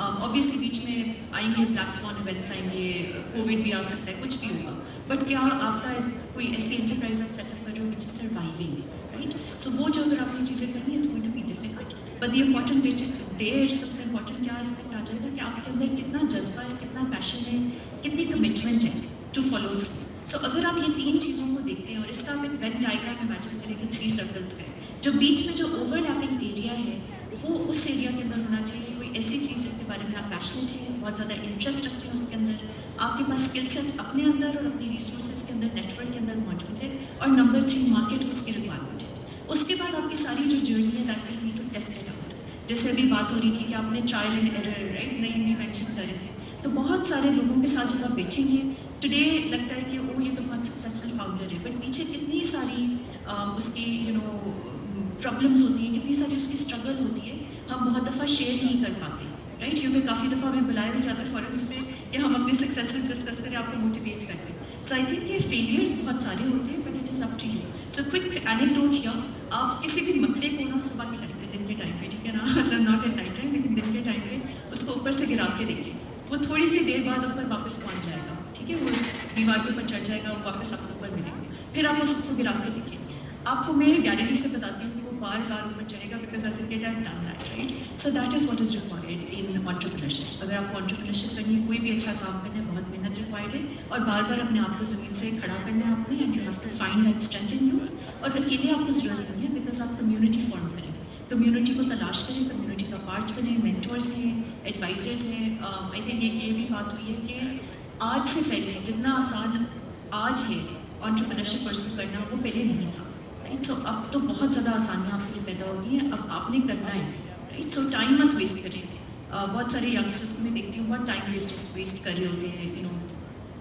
ऑब्वियसली बीच में आएंगे ब्लैक स्वान इवेंट्स आएंगे, कोविड भी आ सकता है, कुछ भी होगा, बट क्या आपका कोई ऐसी एंटरप्राइज आप सेटअप कर रहे हो which is surviving, right? So वो जो अगर आपने चीज़ें करनी है it's going to be difficult, but the important bit there सबसे इम्पॉर्टेंट क्या एस्पेक्ट आ जाएगा कि आपके अंदर कितना जज्बा है, कितना पैशन है, कितनी कमिटमेंट है टू फॉलो थ्रू. सो अगर आप ये 3 चीज़ों को देखते हैं और इसका आप एक वेन डायग्राम इमेजिन करें कि 3 सर्कल्स का, जो बीच में जो ओवरलैपिंग एरिया है वो उस एरिया के अंदर होना चाहिए. कोई ऐसी चीज़ जिसके बारे में आप पैशनेट हैं, बहुत ज़्यादा इंटरेस्ट रखते हैं उसके अंदर, आपके पास स्किल सेट अपने अंदर और अपनी रिसोर्सेज के अंदर, नेटवर्क के अंदर मौजूद है, और नंबर 3 मार्केट उसकी रिक्वायरमेंट है. उसके बाद आपकी सारी जो जर्नी है that will need to test it out. जैसे अभी बात हो रही थी कि आपने ट्रायल एंड एरर, राइट, नहीं मेंशन कर रहे थे, तो बहुत सारे लोगों के साथ जब आप बैठेंगे टुडे लगता है कि ओ ये तो बहुत सक्सेसफुल फाउंडर है, बट पीछे कितनी सारी उसकी प्रॉब्लम्स होती हैं, कितनी सारी उसकी स्ट्रगल होती है, हम बहुत दफ़ा शेयर नहीं कर पाते, राइट? क्योंकि काफ़ी दफ़ा हमें बुलाया भी जाता है फॉरम्स में कि हम अपने सक्सेसेस डिस्कस करें, आपको मोटिवेट करते हैं. सो आई थिंक ये फेलियर्स बहुत सारे होते हैं, but it is up to you. So quick anecdote here, आप किसी भी मकड़े को ना सुबह के टाइम पे, दिन के टाइम पे, ठीक है ना, मतलब नॉट एट नाइट टाइम, लेकिन दिन के टाइम पे उसको ऊपर से गिरा के देखिए, वो थोड़ी सी देर बाद ऊपर वापस पहुँच जाएगा, ठीक है? वो दीवार के ऊपर चढ़ जाएगा, वो वापस आपको ऊपर मिलेगा. फिर आप उसको गिरा के देखिए, आपको मैं गारंटी से बताती हूँ कि वो बार बार ऊपर चलेगा, because as a done that, right? So that is what is required in entrepreneurship. अगर आपको एंटरप्रेन्योरशिप करनी है, कोई भी अच्छा काम करना है, बहुत मेहनत रिक्वायर्ड है, और बार बार अपने आप को ज़मीन से खड़ा करना है आपने, and you have to find that strength in you. और अकेले आपको ज़रूरत नहीं है, बिकॉज आप कम्युनिटी फॉर्म करें, कम्युनिटी को तलाश करें, कम्युनिटी का पार्ट बने, मेंटर्स हैं, एडवाइजर्स हैं. आई थिंक एक ये भी बात हुई है कि आज से पहले जितना आसान आज है एंटरप्रेन्योरशिप परस्यू करना, वो पहले नहीं था, राइट? सो अब तो बहुत ज़्यादा आसानियाँ आपके लिए पैदा हो गई हैं, अब आपने करना है, राइट? सो टाइम मत वेस्ट करें. बहुत सारे यंगस्टर्स को मैं देखती हूँ बहुत टाइम वेस्ट कर रहे होते हैं,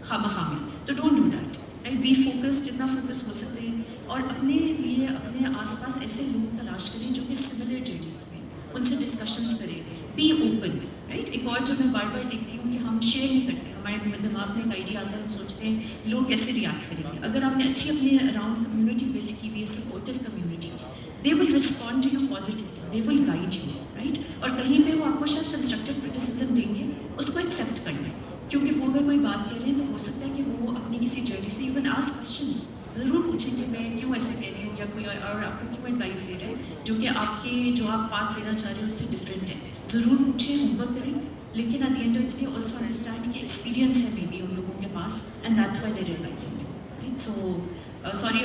खामा में, तो don't do that, right? Be focused, जितना फोकस हो सकते हैं, और अपने लिए अपने आसपास ऐसे लोग तलाश करें जो कि सिमिलर जर्नीज में, उनसे डिस्कशंस करें, बी ओपन, राइट? एक और जो मैं बार बार देखती हूँ कि हम शेयर नहीं करते, हमारे दिमाग में एक आइडिया आता है, हम सोचते हैं लोग कैसे रिएक्ट करेंगे. अगर आपने अच्छी अपने अराउंड कम्युनिटी बिल्ड की हुई है, supportive community, they will respond to you positively, they will guide you, right? और कहीं पे वो आपको शायद कंस्ट्रक्टिव क्रिटिसिज्म देंगे, उसको एक्सेप्ट कर लें, क्योंकि वो अगर कोई बात कह रहे हैं तो हो सकता है कि वो अपनी किसी जर्नी से इवन आस्क क्वेश्चंस ज़रूर पूछें कि मैं क्यों ऐसे कह रही हूँ, या कोई और आपको क्यों एडवाइस दे रहे हैं जो कि आपके जो आप पाथ लेना चाह रहे हैं उससे डिफरेंट है। ज़रूर पूछें, होमवर्क करें, लेकिन at the end of the day also understand कि एक्सपीरियंस है मे बी उन लोगों के पास, and that's why they realizing you, right? So sorry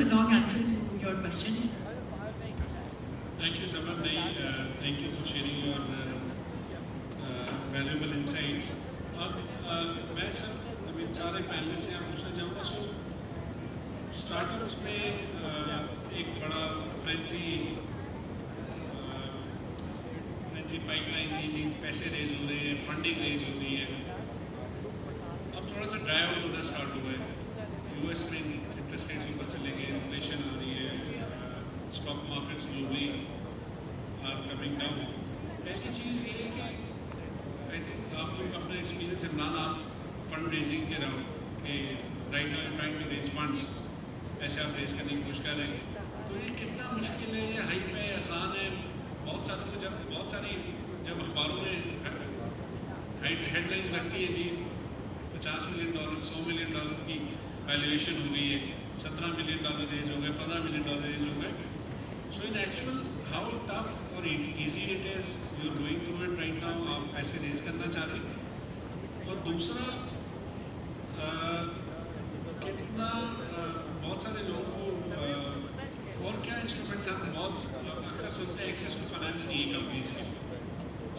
long answer to your question. Thank you, Zaman. Thank you for sharing your valuable insights. अब मैं sir इन सारे panel से आप पूछना चाहूँगा, सो स्टार्टअप्स में एक बड़ा फ्रेंची पाइपलाइन थी जी, पैसे रेज हो रहे हैं, फंडिंग रेज हो रही है, अब थोड़ा सा ड्राई आउट होना स्टार्ट हुआ है। यूएस में इंटरेस्ट रेट्स ऊपर चले गए, इन्फ्लेशन आ रही है, stock markets globally are coming down. पहली चीज़ ये है कि आई थिंक आप लोग अपना एक्सपीरियंस इमरान, आप फंड रेजिंग के राउंड कि right now you trying to raise funds, ऐसे आप रेज करने की कोशिश कर रहे हैं, तो ये कितना मुश्किल है, ये हाइप है, आसान है? बहुत सारी जब अखबारों में हेडलाइंस लगती है जी $50 मिलियन, $100 मिलियन की वैल्यूएशन हो गई है, $17 मिलियन रेज हो गए, $15 मिलियन रेज हो गए, so in actual how tough और easy it is you are going through it right now, आप पैसे रेज करना चाह रहे हैं? और दूसरा कितना बहुत सारे लोगों को और क्या इंस्ट्रूमेंट्स हैं, बहुत अक्सर सुनते हैं एक्सेस टू फाइनेंस नहीं है कंपनीज के,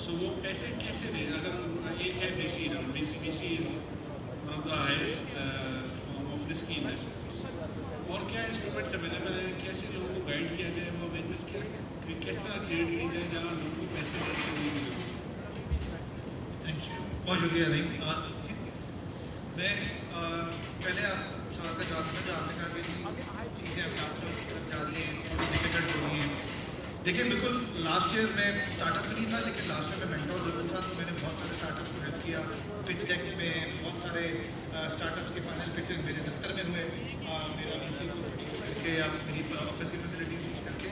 सो वो पैसे कैसे दें? अगर एक है VC round, VC is one of the highest form of risky investments, और क्या इंस्ट्रूमेंट्स अवेलेबल हैं, कैसे लोगों को गाइड किया जाए, वो अवेयरनेस किस तरह क्रिएट की जाए जहाँ लोगों को पैसे रेज करने की जरूरत है? थैंक यू, बहुत शुक्रिया रहीम। मैं पहले आप सवाल का जवाब देना, जो आपने कहा कि चीज़ें अपने आप को जा रही हैं, थोड़ी डिफिकल्ट हो रही हैं। देखिए बिल्कुल, लास्ट ईयर मैं स्टार्टअप में नहीं था, लेकिन लास्ट ईयर में मेंटोर ज़रूर था, तो मैंने बहुत सारे स्टार्टअप्स को हेल्प किया। पिच डेक्स में बहुत सारे स्टार्टअप्स के फाइनल पिचेस मेरे दफ्तर में हुए, मेरा VC को यूज़ करके या मेरी ऑफिस की फैसिलिटीज़ यूज़ करके।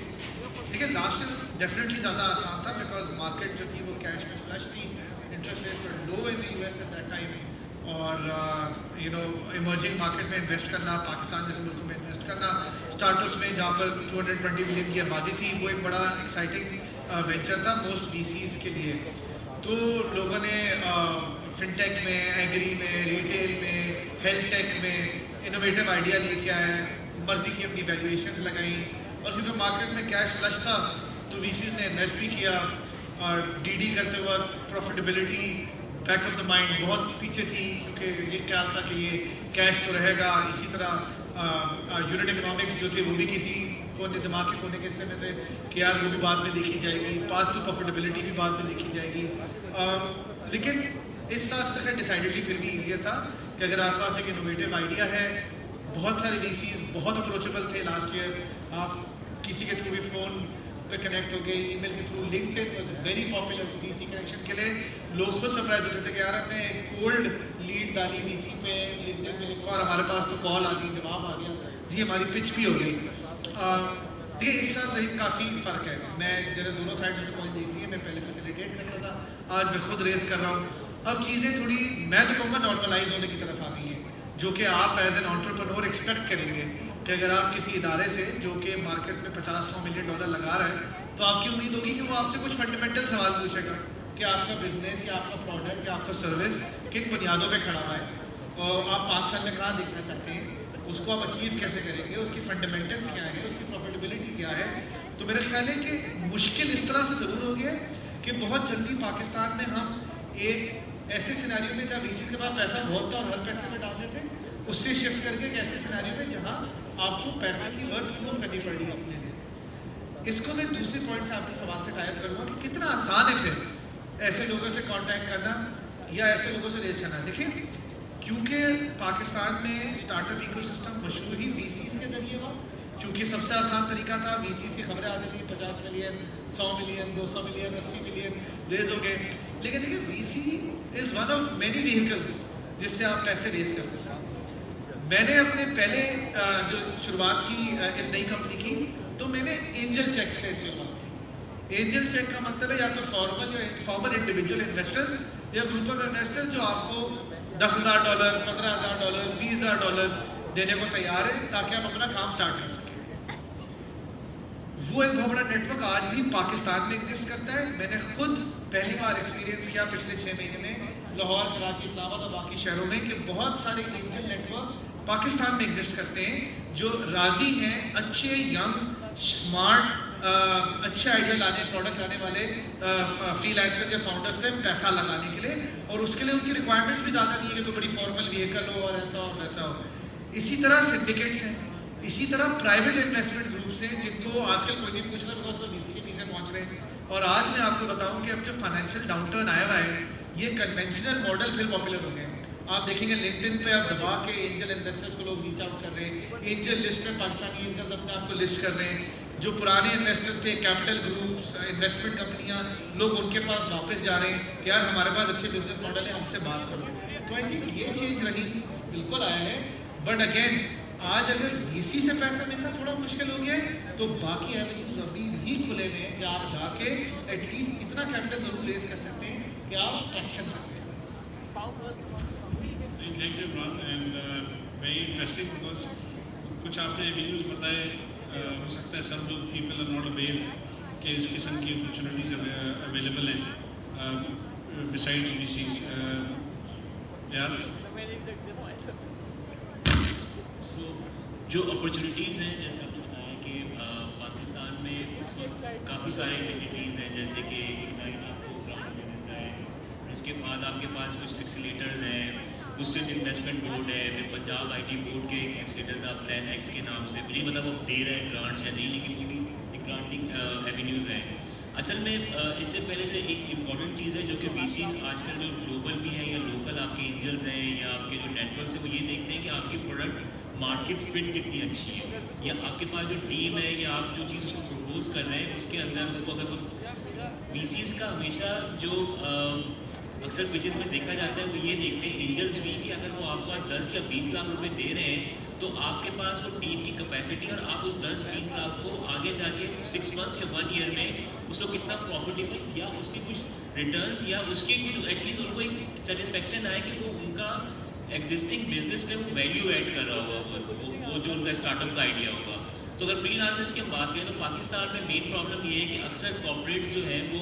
देखिए लास्ट ईयर डेफिनेटली ज़्यादा आसान था, बिकॉज मार्केट जो थी वो कैश में फ्लश थी, interest rate were low in the US at that time, और इमर्जिंग मार्केट में इन्वेस्ट करना, पाकिस्तान जैसे मुल्कों में इन्वेस्ट करना, स्टार्टअप्स में जहाँ पर 220 मिलियन की आबादी थी, वो एक बड़ा एक्साइटिंग वेंचर था मोस्ट VCs के लिए। तो लोगों ने फिनटेक में, एग्री में, रिटेल में, हेल्थ टेक में इनोवेटिव आइडिया लेके आए, मर्जी की अपनी वैल्यूएशन लगाई, और क्योंकि मार्केट में कैश फ्लश था तो VCs ने इन्वेस्ट भी किया, और DD करते वक्त profitability back of the mind बहुत पीछे थी, क्योंकि ये ख्याल था कि ये कैश तो रहेगा। इसी तरह यूनिट इकोनॉमिक्स जो थे वो भी किसी कोने, दिमाग के कोने के हिस्से में थे कि यार वो भी बाद में देखी जाएगी, पाथ टू प्रॉफिटेबिलिटी भी बाद में देखी जाएगी। लेकिन इस साल से डिसाइडेडली फिर भी ईजियर था कि अगर आपके पास एक इनोवेटिव आइडिया है, बहुत सारे VCs बहुत अप्रोचेबल थे लास्ट ईयर, आप किसी के थ्रू भी फ़ोन पे कनेक्ट हो गए, ईमेल के through. LinkedIn was very popular VC connection के लिए। लोग खुद सरप्राइज होते थे कि यार हमने कोल्ड लीड डाली VC पे, लिंक्डइन पे लिखा और हमारे पास तो कॉल आ गई, जवाब आ गया जी, हमारी पिच भी हो गई। देखिए इस साल रही काफ़ी फ़र्क है। मैं जरा दोनों साइड से कॉल देख लिया, मैं पहले फैसिलिटेट करता था, आज मैं खुद रेस कर रहा हूँ। अब चीज़ें थोड़ी, मैं तो कहूँगा नॉर्मलाइज होने की तरफ आ गई हैं, जो कि आप एज एन एंटरप्रेन्योर एक्सपेक्ट करेंगे कि अगर आप किसी इदारे से जो कि मार्केट में $50-100 मिलियन लगा रहा है, तो आपकी उम्मीद होगी कि वो आपसे कुछ फंडामेंटल सवाल पूछेगा कि आपका बिजनेस या आपका प्रोडक्ट या आपका सर्विस किन बुनियादों पे खड़ा हुआ है, और आप 5 साल में कहाँ देखना चाहते हैं, उसको आप अचीव कैसे करेंगे, उसकी फंडामेंटल्स क्या है, उसकी प्रॉफिटेबिलिटी क्या है। तो मेरा ख्याल है कि मुश्किल इस तरह से ज़रूर हो गया कि बहुत जल्दी पाकिस्तान में हम एक ऐसे सिनेरियो में जहाँ VCs के पास पैसा बहुत था और हर पैसे में डाल देते, उससे शिफ्ट करके एक ऐसे सिनेरियो में जहाँ आपको पैसे की वर्थ प्रूफ करनी पड़ेगी अपने लिए। इसको मैं दूसरे पॉइंट से आपके सवाल से टाइप करूँगा कि कितना आसान है फिर ऐसे लोगों से कांटेक्ट करना या ऐसे लोगों से रेस करना। देखिए क्योंकि पाकिस्तान में स्टार्टअप इकोसिस्टम मशहूर ही VCs के ज़रिए हुआ, क्योंकि सबसे आसान तरीका था। VCs की खबरें आती थी 50 million, 100 million, 200 million, 80 million raise हो गए। लेकिन देखिए VC is one of many vehicles जिससे आप पैसे रेस कर सकते हैं। मैंने अपने पहले जो शुरुआत की इस नई कंपनी की, तो मैंने एंजल चेक से शुरुआत की। एंजल चेक का मतलब है या तो फॉर्मल या इनफॉर्मल इंडिविजुअल इन्वेस्टर या ग्रुप ऑफ इन्वेस्टर जो आपको $10,000, $15,000, $20,000 देने को तैयार है ताकि आप अपना काम स्टार्ट कर सकें। वो एक बहुत बड़ा नेटवर्क आज भी पाकिस्तान में एग्जिस्ट करता है। मैंने खुद पहली बार एक्सपीरियंस किया पिछले 6 महीने में लाहौर, कराची, इस्लामाबाद और बाकी शहरों में कि बहुत सारे एंजल नेटवर्क पाकिस्तान में एग्जिस्ट करते हैं जो राजी हैं अच्छे यंग स्मार्ट अच्छे आइडिया लाने, प्रोडक्ट लाने वाले फ्रीलांसर्स या फाउंडर्स पे पैसा लगाने के लिए, और उसके लिए उनकी रिक्वायरमेंट्स भी ज़्यादा नहीं है कि कोई बड़ी फॉर्मल व्हीकल हो और ऐसा और वैसा हो। इसी तरह सिंडिकेट्स हैं, इसी तरह प्राइवेट इन्वेस्टमेंट ग्रुप्स हैं जिनको आजकल कोई नहीं पूछ रहा बिकॉज वो VC के पीछे पहुँच रहे हैं। और आज मैं आपको बताऊँ कि अब जो फाइनेंशियल डाउनटर्न आया हुआ है, ये कन्वेंशनल मॉडल फिर पॉपुलर हो गए हैं। आप देखेंगे लिंक्डइन पे आप दबा के एंजल इन्वेस्टर्स को लोग रीच आउट कर रहे हैं, एंजल लिस्ट में पाकिस्तानी एंजल्स अपने आप को लिस्ट कर रहे हैं। जो पुराने इन्वेस्टर थे, कैपिटल ग्रुप्स, इन्वेस्टमेंट कंपनियां, लोग उनके पास वापस जा रहे हैं कि यार हमारे पास अच्छे बिजनेस मॉडल है, हमसे बात करो। तो आई थिंक ये चेंज रही बिल्कुल आया है। बट अगेन आज अगर VC से पैसा मिलना थोड़ा मुश्किल हो गया है तो बाकी एवेन्यूज अभी भी खुले हुए हैं जहाँ आप जाके एटलीस्ट इतना कैपिटल जरूर रेज कर सकते हैं कि आप ट्रैक्शन कर सकते हैं। Thank you Imran, and very interesting because कुछ आपने एवेन्यूज़ बताए, हो सकता है सब लोग पीपल आर नॉट अवेयर कि इस किस्म की अपॉर्चुनिटीज़ अवेलेबल हैं बिसाइड्स VCs। यस, सो जो अपॉर्चुनिटीज़ हैं, जैसे आपने बताया कि पाकिस्तान में इस वक्त काफ़ी सारे एंटिटीज़ हैं, जैसे कि इग्नाइट आपको ग्राउंड में मिलता है, इसके बाद आपके पास कुछ एक्सीलेटर्स हैं, गुजरात इन्वेस्टमेंट बोर्ड है, फिर पंजाब IT बोर्ड के एक एक्सीलेटर था प्लान X के नाम से, मुझे पता वो दे रहे हैं ग्रांट्स या नहीं, लेकिन वो भी एक ग्रांटिंग एवेन्यूज़ हैं। असल में इससे पहले जो एक इम्पॉर्टेंट चीज़ है जो कि VCs आजकल जो ग्लोबल भी हैं या लोकल आपके एंजल्स हैं या आपके जो नेटवर्क्स हैं, वो ये देखते हैं कि आपकी प्रोडक्ट मार्केट फिट कितनी अच्छी है, या आपके पास जो टीम है या आप जो चीज़ उसको प्रपोज कर रहे हैं उसके अंदर उसको अगर VCs का हमेशा जो अक्सर पिचेस में देखा जाता है वो ये देखते हैं एंजल्स भी कि अगर वो आपको 10 या 20 लाख रुपए दे रहे हैं तो आपके पास वो टीम की कैपेसिटी और आप उस 10-20 लाख को आगे जाके 6 मंथ्स या 1 ईयर में उसको कितना प्रॉफिटेबल या उसके कुछ रिटर्न्स या उसके कुछ एटलीस्ट उनको एक सेटिस्फेक्शन आए कि वो उनका एग्जिस्टिंग बिजनेस में वो वैल्यू ऐड कर रहा होगा, वो जो उनका स्टार्टअप का आइडिया होगा। तो अगर फ्रीलांसर्स की हम बात करें तो पाकिस्तान में मेन प्रॉब्लम ये है कि अक्सर कॉर्पोरेट्स जो है वो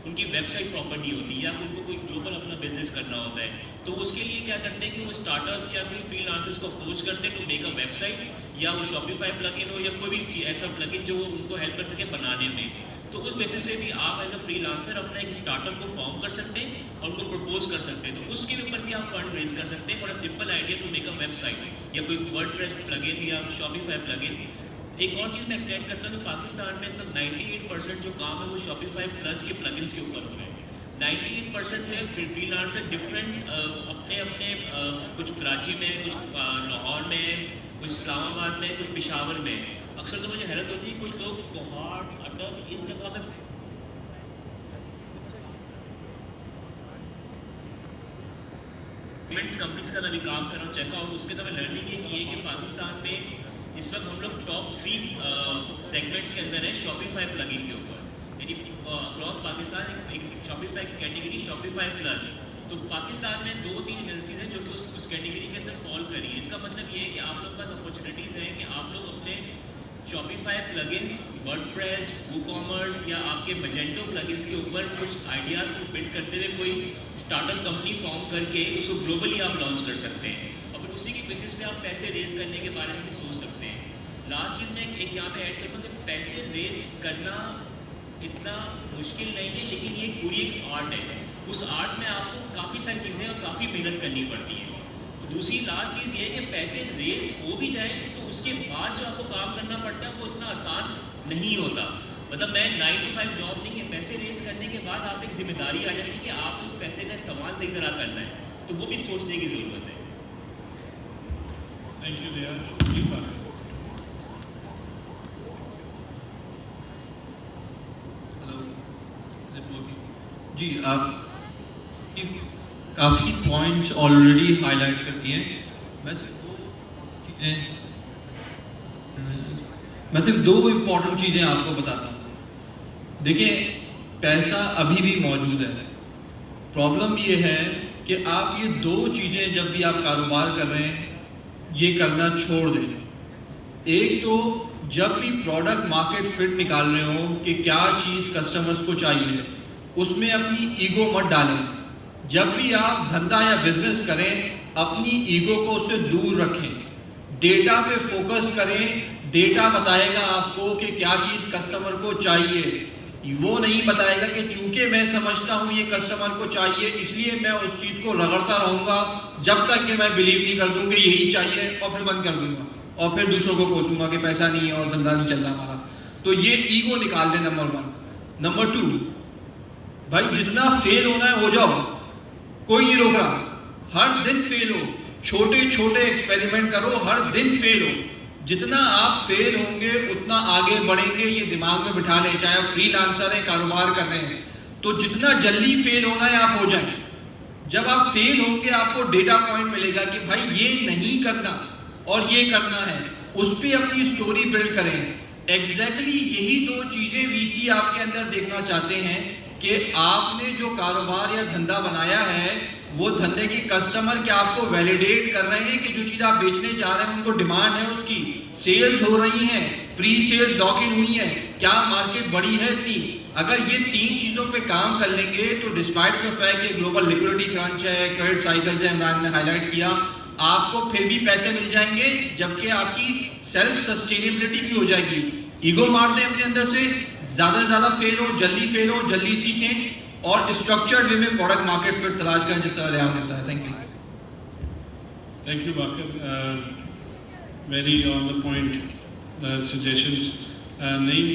उनकी वेबसाइट प्रॉपर नहीं होती या उनको कोई ग्लोबल अपना बिजनेस करना होता है, तो उसके लिए क्या करते हैं कि वो स्टार्टअप्स या कोई फ्रीलांसर्स को अप्रोच करते हैं टू मेक अ वेबसाइट या वो शॉपिफाई प्लगइन हो या कोई भी ऐसा प्लगइन जो वो उनको हेल्प कर सके बनाने में। तो उस बेसिस पे भी आप एज अ फ्रीलांसर अपना एक स्टार्टअप को फॉर्म कर सकते हैं और उनको प्रपोज कर सकते हैं, तो उसके ऊपर भी आप फंड रेज कर सकते हैं for a simple idea to make a website या कोई वर्डप्रेस प्लगइन या शॉपिफाई प्लगइन। एक और चीज़ मैं एक्सटेंड करता हूँ कि पाकिस्तान में इस वक्त 98% जो काम है वो शॉपिफाई प्लस के प्लगइन्स के ऊपर हो रहे हैं। 98% जो है फ्रीलांसर डिफरेंट अपने अपने कुछ कराची में, कुछ लाहौर में, कुछ इस्लामाबाद में, कुछ पेशावर में। अक्सर तो मुझे हैरत होती है कुछ लोग कोहाट, अटक इस जगह में कंपनीज का भी काम कर रहा हूँ चेकआउट, उसके तो मैं लर्निंग ये की है कि पाकिस्तान में इस वक्त हम लोग टॉप 3 सेगमेंट्स के अंदर है शॉपिफाई प्लगइन के ऊपर, यानी अक्रॉस पाकिस्तान एक शॉपिफाई की कैटेगरी शॉपिफाई प्लस। तो पाकिस्तान में 2-3 एजेंसीज हैं जो कि उस कैटेगरी के अंदर फॉल करी है। इसका मतलब ये है कि आप लोग के पास अपॉर्चुनिटीज़ हैं कि आप लोग अपने शॉपिफाई प्लगइन्स, वर्डप्रेस, वूकॉमर्स या आपके मजेंटो प्लगइन्स के ऊपर कुछ आइडियाज़ को बिल्ड करते हुए कोई स्टार्टअप कंपनी फॉर्म करके उसको ग्लोबली आप लॉन्च कर सकते हैं और फिर उसी की बेसिस पे आप पैसे रेज करने के बारे में भी सोच सकते हैं। लास्ट चीज़ मैं एक यहाँ पे ऐड करता हूँ कि पैसे रेज करना इतना मुश्किल नहीं है, लेकिन ये पूरी एक आर्ट है। उस आर्ट में आपको काफ़ी सारी चीज़ें और काफ़ी मेहनत करनी पड़ती है। दूसरी लास्ट चीज़ ये है कि पैसे रेज हो भी जाए तो उसके बाद जो आपको काम करना पड़ता है वो इतना आसान नहीं होता। मतलब मैं 9 to 5 जॉब नहीं है, पैसे रेज करने के बाद आप एक जिम्मेदारी आ जाती है कि आप उस पैसे का इस्तेमाल सही तरह करना है, तो वो भी सोचने की ज़रूरत है। थैंक यू रियाज। जी, आप काफ़ी पॉइंट्स ऑलरेडी हाईलाइट कर दिए हैं। मैं सिर्फ दो इम्पॉर्टेंट चीज़ें आपको बताता हूँ। देखिए पैसा अभी भी मौजूद है, प्रॉब्लम ये है कि आप ये दो चीज़ें जब भी आप कारोबार कर रहे हैं ये करना छोड़ दें। एक तो जब भी प्रोडक्ट मार्केट फिट निकाल रहे हो कि क्या चीज़ कस्टमर्स को चाहिए, उसमें अपनी ईगो मत डालें। जब भी आप धंधा या बिजनेस करें अपनी ईगो को उससे दूर रखें, डेटा पे फोकस करें। डेटा बताएगा आपको कि क्या चीज़ कस्टमर को चाहिए, वो नहीं बताएगा कि चूंकि मैं समझता हूँ ये कस्टमर को चाहिए इसलिए मैं उस चीज़ को रगड़ता रहूँगा जब तक कि मैं बिलीव नहीं कर दूँ कि यही चाहिए और फिर बंद कर दूँगा और फिर दूसरों को कोसूँगा कि पैसा नहीं है और धंधा नहीं चलता हमारा। तो ये ईगो निकाल दे, नंबर 1। नंबर 2, भाई जितना फेल होना है हो जाओ, कोई नहीं रोक रहा। हर दिन फेल हो, छोटे छोटे एक्सपेरिमेंट करो, हर दिन फेल हो। जितना आप फेल होंगे उतना आगे बढ़ेंगे, ये दिमाग में बिठा लें। चाहे आप फ्रीलांसर हैं, कारोबार कर रहे हैं, तो जितना जल्दी फेल होना है आप हो जाएं। जब आप फेल होंगे आपको डेटा पॉइंट मिलेगा कि भाई ये नहीं करना और ये करना है, उस पर अपनी स्टोरी बिल्ड करें। एग्जैक्टली यही दो चीज़ें वीसी आपके अंदर देखना चाहते हैं कि आपने जो कारोबार या धंधा बनाया है वो धंधे की कस्टमर क्या आपको वैलिडेट कर रहे हैं कि जो चीज़ आप बेचने जा रहे हैं उनको डिमांड है, उसकी सेल्स हो रही हैं, प्री सेल्स लॉक इन हुई है, क्या मार्केट बड़ी है इतनी। अगर ये 3 चीज़ों पे काम कर लेंगे तो डिस्पाइट द फैक्ट कि ग्लोबल लिक्विडिटी क्रंच है, क्रेडिट साइकिल है, इमरान ने हाईलाइट किया, आपको फिर भी पैसे मिल जाएंगे जबकि आपकी सेल्फ सस्टेनेबिलिटी भी हो जाएगी। ईगो मार दें अपने अंदर से, ज़्यादा से ज़्यादा फेल हो, जल्दी सीखें और स्ट्रक्चर्ड वे में प्रोडक्ट मार्केट फिट तलाश करें जिस तरह लिहाज होता है। Thank you Baqar, very on the point suggestions. नहीं,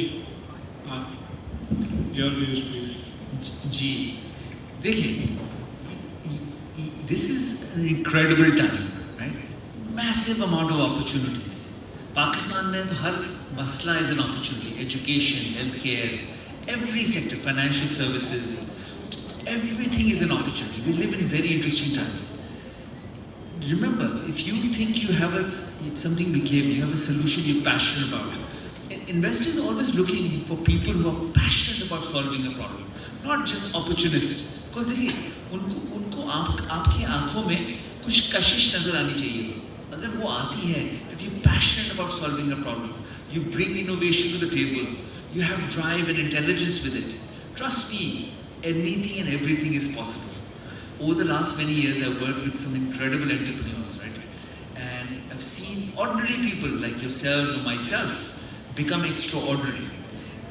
योर व्यूज प्लीज। जी देखिए, this is an incredible time, right? Massive amount of opportunities. Pakistan में तो हर मसला is an opportunity, education, health care, every sector, financial services, everything is an opportunity. We live in very interesting times. Remember, if you think you have something to give, you have a solution you're passionate about, investors are always looking for people who are passionate about solving a problem, not just opportunists. Because देखिए उनको आपकी आंखों में कुछ कशिश नजर आनी चाहिए। अगर वो आती है तो you're passionate about solving a problem, you bring innovation to the table, you have drive and intelligence with it. Trust me, anything and everything is possible. Over the last many years, I've worked with some incredible entrepreneurs, right? And I've seen ordinary people like yourselves or myself become extraordinary.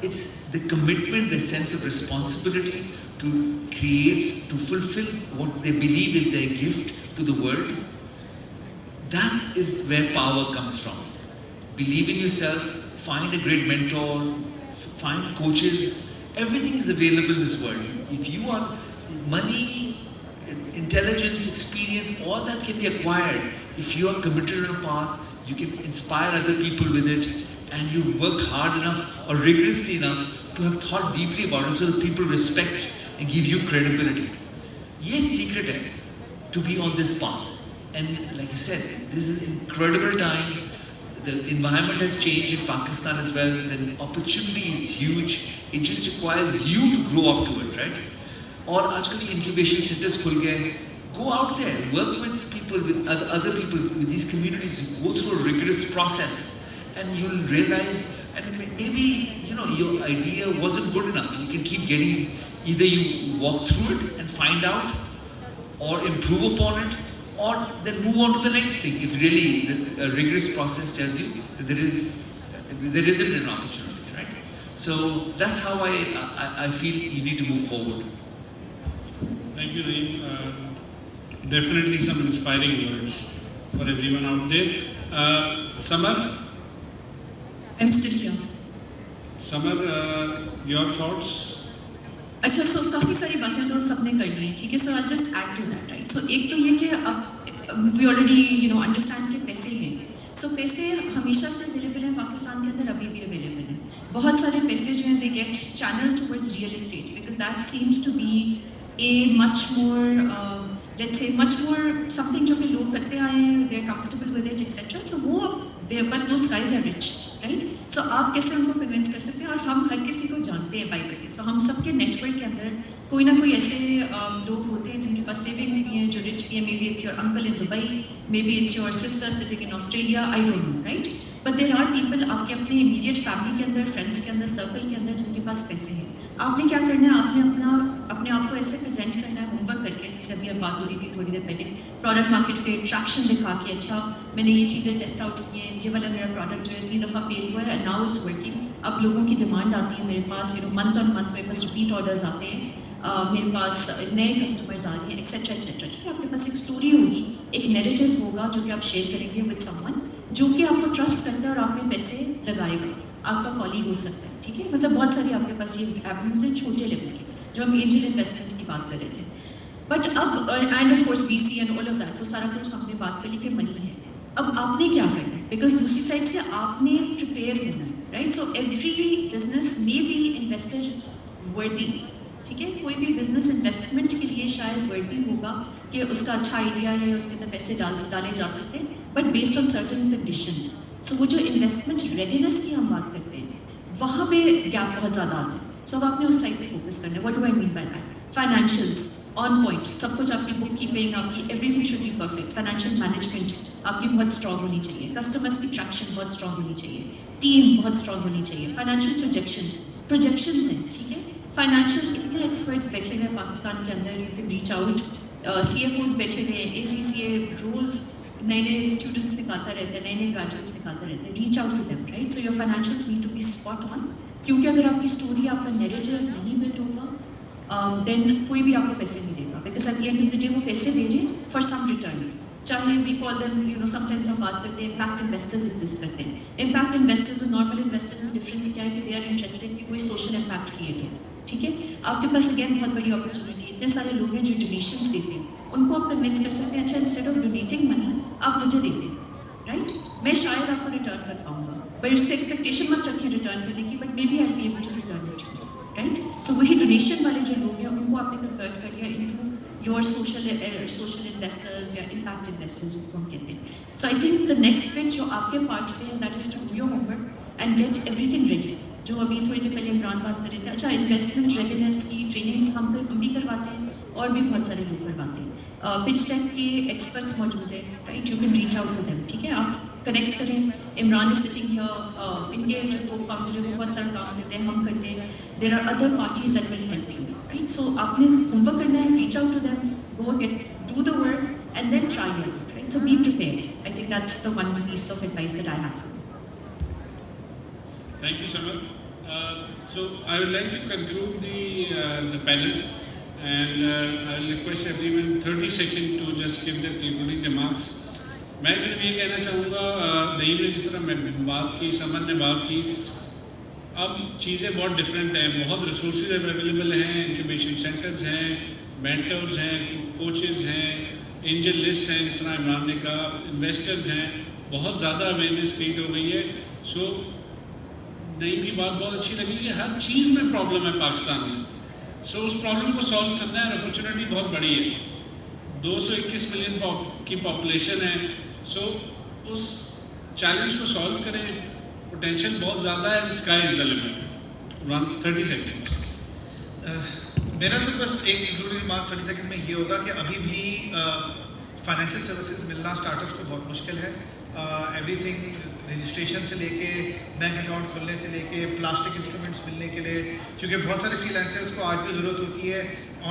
It's the commitment, the sense of responsibility to create, to fulfill what they believe is their gift to the world. That is where power comes from. Believe in yourself, find a great mentor, find coaches. Everything is available in this world. If you want money, intelligence, experience, all that can be acquired. If you are committed on a path, you can inspire other people with it, and you worked hard enough or rigorously enough to have thought deeply about it so that people respect and give you credibility. Yes, secret hai to be on this path. And like I said, this is incredible times. The environment has changed in Pakistan as well. The opportunity is huge. It just requires you to grow up to it, right? और आजकल incubation centers खुल गए. Go out there, work with people, with other people, with these communities. Go through a rigorous process, and you'll realize. And maybe your idea wasn't good enough. You can keep getting. Either you walk through it and find out, or improve upon it, or then move on to the next thing. If really the rigorous process tells you that there isn't an opportunity, right? So that's how I feel you need to move forward. Thank you, Reem. Definitely some inspiring words for everyone out there. Samar? I'm still here. Samar, your thoughts? अच्छा, सो काफ़ी सारी बातें तो सबने कर ली हैं, ठीक है। So I just add to that, right? So एक तो ये कि अब वी ऑलरेडी अंडरस्टैंड कि पैसे हैं। सो पैसे हमेशा से अवेलेबल हैं पाकिस्तान के अंदर, अभी भी अवेलेबल हैं। बहुत सारे पैसे जो हैं they get channel towards real estate because that seems to be a much more let's say much more something जो कि लोग करते आए हैं, they are comfortable with it etcetera. So वो they but those guys are rich, right? So आप कैसे उनको कन्विंस कर सकते हैं? और हम हर किसी को जानते हैं बाई द तो हम सबके नेटवर्क के अंदर कोई ना कोई ऐसे लोग होते हैं जिनके पास सेविंग्स भी हैं, जो रिच भी हैं. Maybe it's your uncle in Dubai, maybe it's your sister sitting in Australia, I don't know, right. But there are people आपके अपने इमीडिएट फैमिली के अंदर, फ्रेंड्स के अंदर, सर्कल के अंदर जिनके पास पैसे हैं. आपने क्या करना है, आपने अपने आप को ऐसे प्रेजेंट करना है होमवर्क करके, जैसे अभी अब बात हो रही थी थोड़ी देर पहले, प्रोडक्ट मार्केट फिट, ट्रैक्शन दिखा के, अच्छा मैंने ये चीज़ें टेस्ट आउट की हैं, ये वाला मेरा प्रोडक्ट जो है इतनी दफ़ा फेल हुआ है एंड नाउ इट्स वर्किंग. अब लोगों की डिमांड आती है मेरे पास, मंथ ऑन मंथ मेरे पास रिपीट ऑर्डर्स आते हैं, मेरे पास नए कस्टमर्स आ रहे हैं, एक्सेट्रा एक्सेट्रा. ठीक है, आपके पास एक स्टोरी होगी, एक नैरेटिव होगा जो कि आप शेयर करेंगे विद समवन जो कि आपको ट्रस्ट करता है और आप में पैसे लगाएगा. आपका कॉलीग हो सकता है. ठीक है, मतलब बहुत सारी आपके पास ये एवेन्यूज हैं छोटे लेवल के, जो हम एंजल इन्वेस्टमेंट की बात कर रहे थे. बट अब end of course VC and all of that, वो सारा कुछ हमने बात कर ली कि मनी है. अब आपने क्या करना है, बिकॉज दूसरी साइड से आपने प्रिपेयर होना है, right. So every business may be investor वर्दी. ठीक है, कोई भी बिजनेस इन्वेस्टमेंट के लिए शायद वर्दी होगा कि उसका अच्छा आइडिया है, उसके अंदर पैसे डाले जा सकते हैं, but based on certain conditions. So वो जो इन्वेस्टमेंट रेडीनेस की हम बात करते हैं, वहाँ पे गैप बहुत ज़्यादा आता है. सो अब आपने उस साइड पे फोकस करना है. What do I mean by that? Financials on point, सब कुछ आपकी बुक कीपिंग, आपकी everything should be perfect. Financial management आपकी बहुत स्ट्रॉन्ग होनी चाहिए. कस्टमर्स की ट्रैक्शन बहुत स्ट्रॉन्ग होनी चाहिए. टीम बहुत स्ट्रॉन्ग होनी चाहिए. फाइनेंशियल प्रोजेक्शंस हैं. ठीक है, फाइनेंशियल इतने एक्सपर्ट्स बैठे हुए हैं पाकिस्तान के अंदर, you can reach out. CFOs बैठे हुए हैं, ACCA रोज़ नए नए स्टूडेंट्स निकालता रहता है, नए नए ग्रेजुएट्स निकालता रहता है. Reach out to them, right. So your financials need to be spot on, क्योंकि अगर आपकी स्टोरी, आपका नैरेटिव नहीं बिल्ड होगा, देन कोई भी आपको पैसे नहीं देगा. Because at the end of the day वो पैसे दे रहे हैं फॉर सम रिटर्न. चाहे वी कॉल देम, समटाइम्स हम बात करते हैं इम्पैक्ट इन्वेस्टर्स एग्जिस्ट करते हैं. इम्पैक्ट इन्वेस्टर्स और नॉर्मल इन्वेस्टर्स में डिफरेंस क्या है कि दे आर इंटरेस्टेड कि कोई सोशल इम्पैक्ट क्रिएट हो. ठीक है, आपके पास अगेन बहुत बड़ी अपॉर्चुनिटी. इतने सारे लोग हैं जो डोनेशंस देते हैं, उनको आप कन्विंस कर सकते हैं, अच्छा इंस्टेड ऑफ डोनेटिंग मनी आप मुझे दे दें, राइट. मैं शायद आपको रिटर्न कर पाऊंगा, बट इससे एक्सपेक्टेशन मत रखें रिटर्न करने की, but may be I be able to return it, right. So वही डोनेशन वाले जो लोग हैं उनको आपने कन्वर्ट कर दिया इनटू योर सोशल इन्वेस्टर्स या इम्पैक्ट इन्वेस्टर्स जिसको हम कहते हैं. So I think the next bit जो आपके पार्ट पे है, that is to do your homework and get everything ready. जो अभी थोड़ी देर पहले इमरान बात कर रहे थे, अच्छा इन्वेस्टमेंट रेडीनेस की ट्रेनिंग्स हम भी करवाते हैं और भी बहुत सारे लोग करवाते हैं. पिच टेक के एक्सपर्ट्स मौजूद हैं, right. You can reach out to them. ठीक है, आप कनेक्ट करें. इमरान इज सिटिंग हियर, इनके जो को फाउंडर है वो बहुत सारा काम करते हैं, हम करते हैं. There are other parties that will help you, right. So आपने होमवर्क करना है, reach out to them, go get do the work and then try it, right. So be prepared. I think that's the one piece of advice that I have. Thank you, Samal. So I would like to conclude the panel, and I'll request everyone 30 seconds to just give their concluding remarks. मैं सिर्फ ये कहना चाहूँगा, नहीं में जिस तरह मैं बात की, समन ने बात की, अब चीज़ें बहुत डिफरेंट हैं. बहुत रिसोर्सेज अवेलेबल हैं, इंक्यूबेशन सेंटर्स हैं, मेंटर्स हैं, कोचेज़ हैं, एंजल लिस्ट हैं जिस तरह इमरान ने कहा, इन्वेस्टर्स हैं. बहुत ज़्यादा अवेयरनेस क्रिएट हो गई है. सो नई की बात बहुत अच्छी लगी कि हर चीज़ में प्रॉब्लम है पाकिस्तान में. सो उस प्रॉब्लम को सॉल्व करना है, अपॉर्चुनिटी बहुत बड़ी है. 221 मिलियन की पॉपुलेशन है. सो उस चैलेंज को सॉल्व करें. पोटेंशियल बहुत ज़्यादा है, sky is the limit. 30 seconds. मेरा तो बस एक इंक्लूडिंग रिमार्क 30 सेकेंड्स में ये होगा कि अभी भी फाइनेंशियल सर्विसेज मिलना स्टार्टअप्स को बहुत मुश्किल है. एवरीथिंग रजिस्ट्रेशन से लेके बैंक अकाउंट खोलने से लेके प्लास्टिक इंस्ट्रूमेंट्स मिलने के लिए, क्योंकि बहुत सारे फ्रीलांसर्स को आज भी ज़रूरत होती है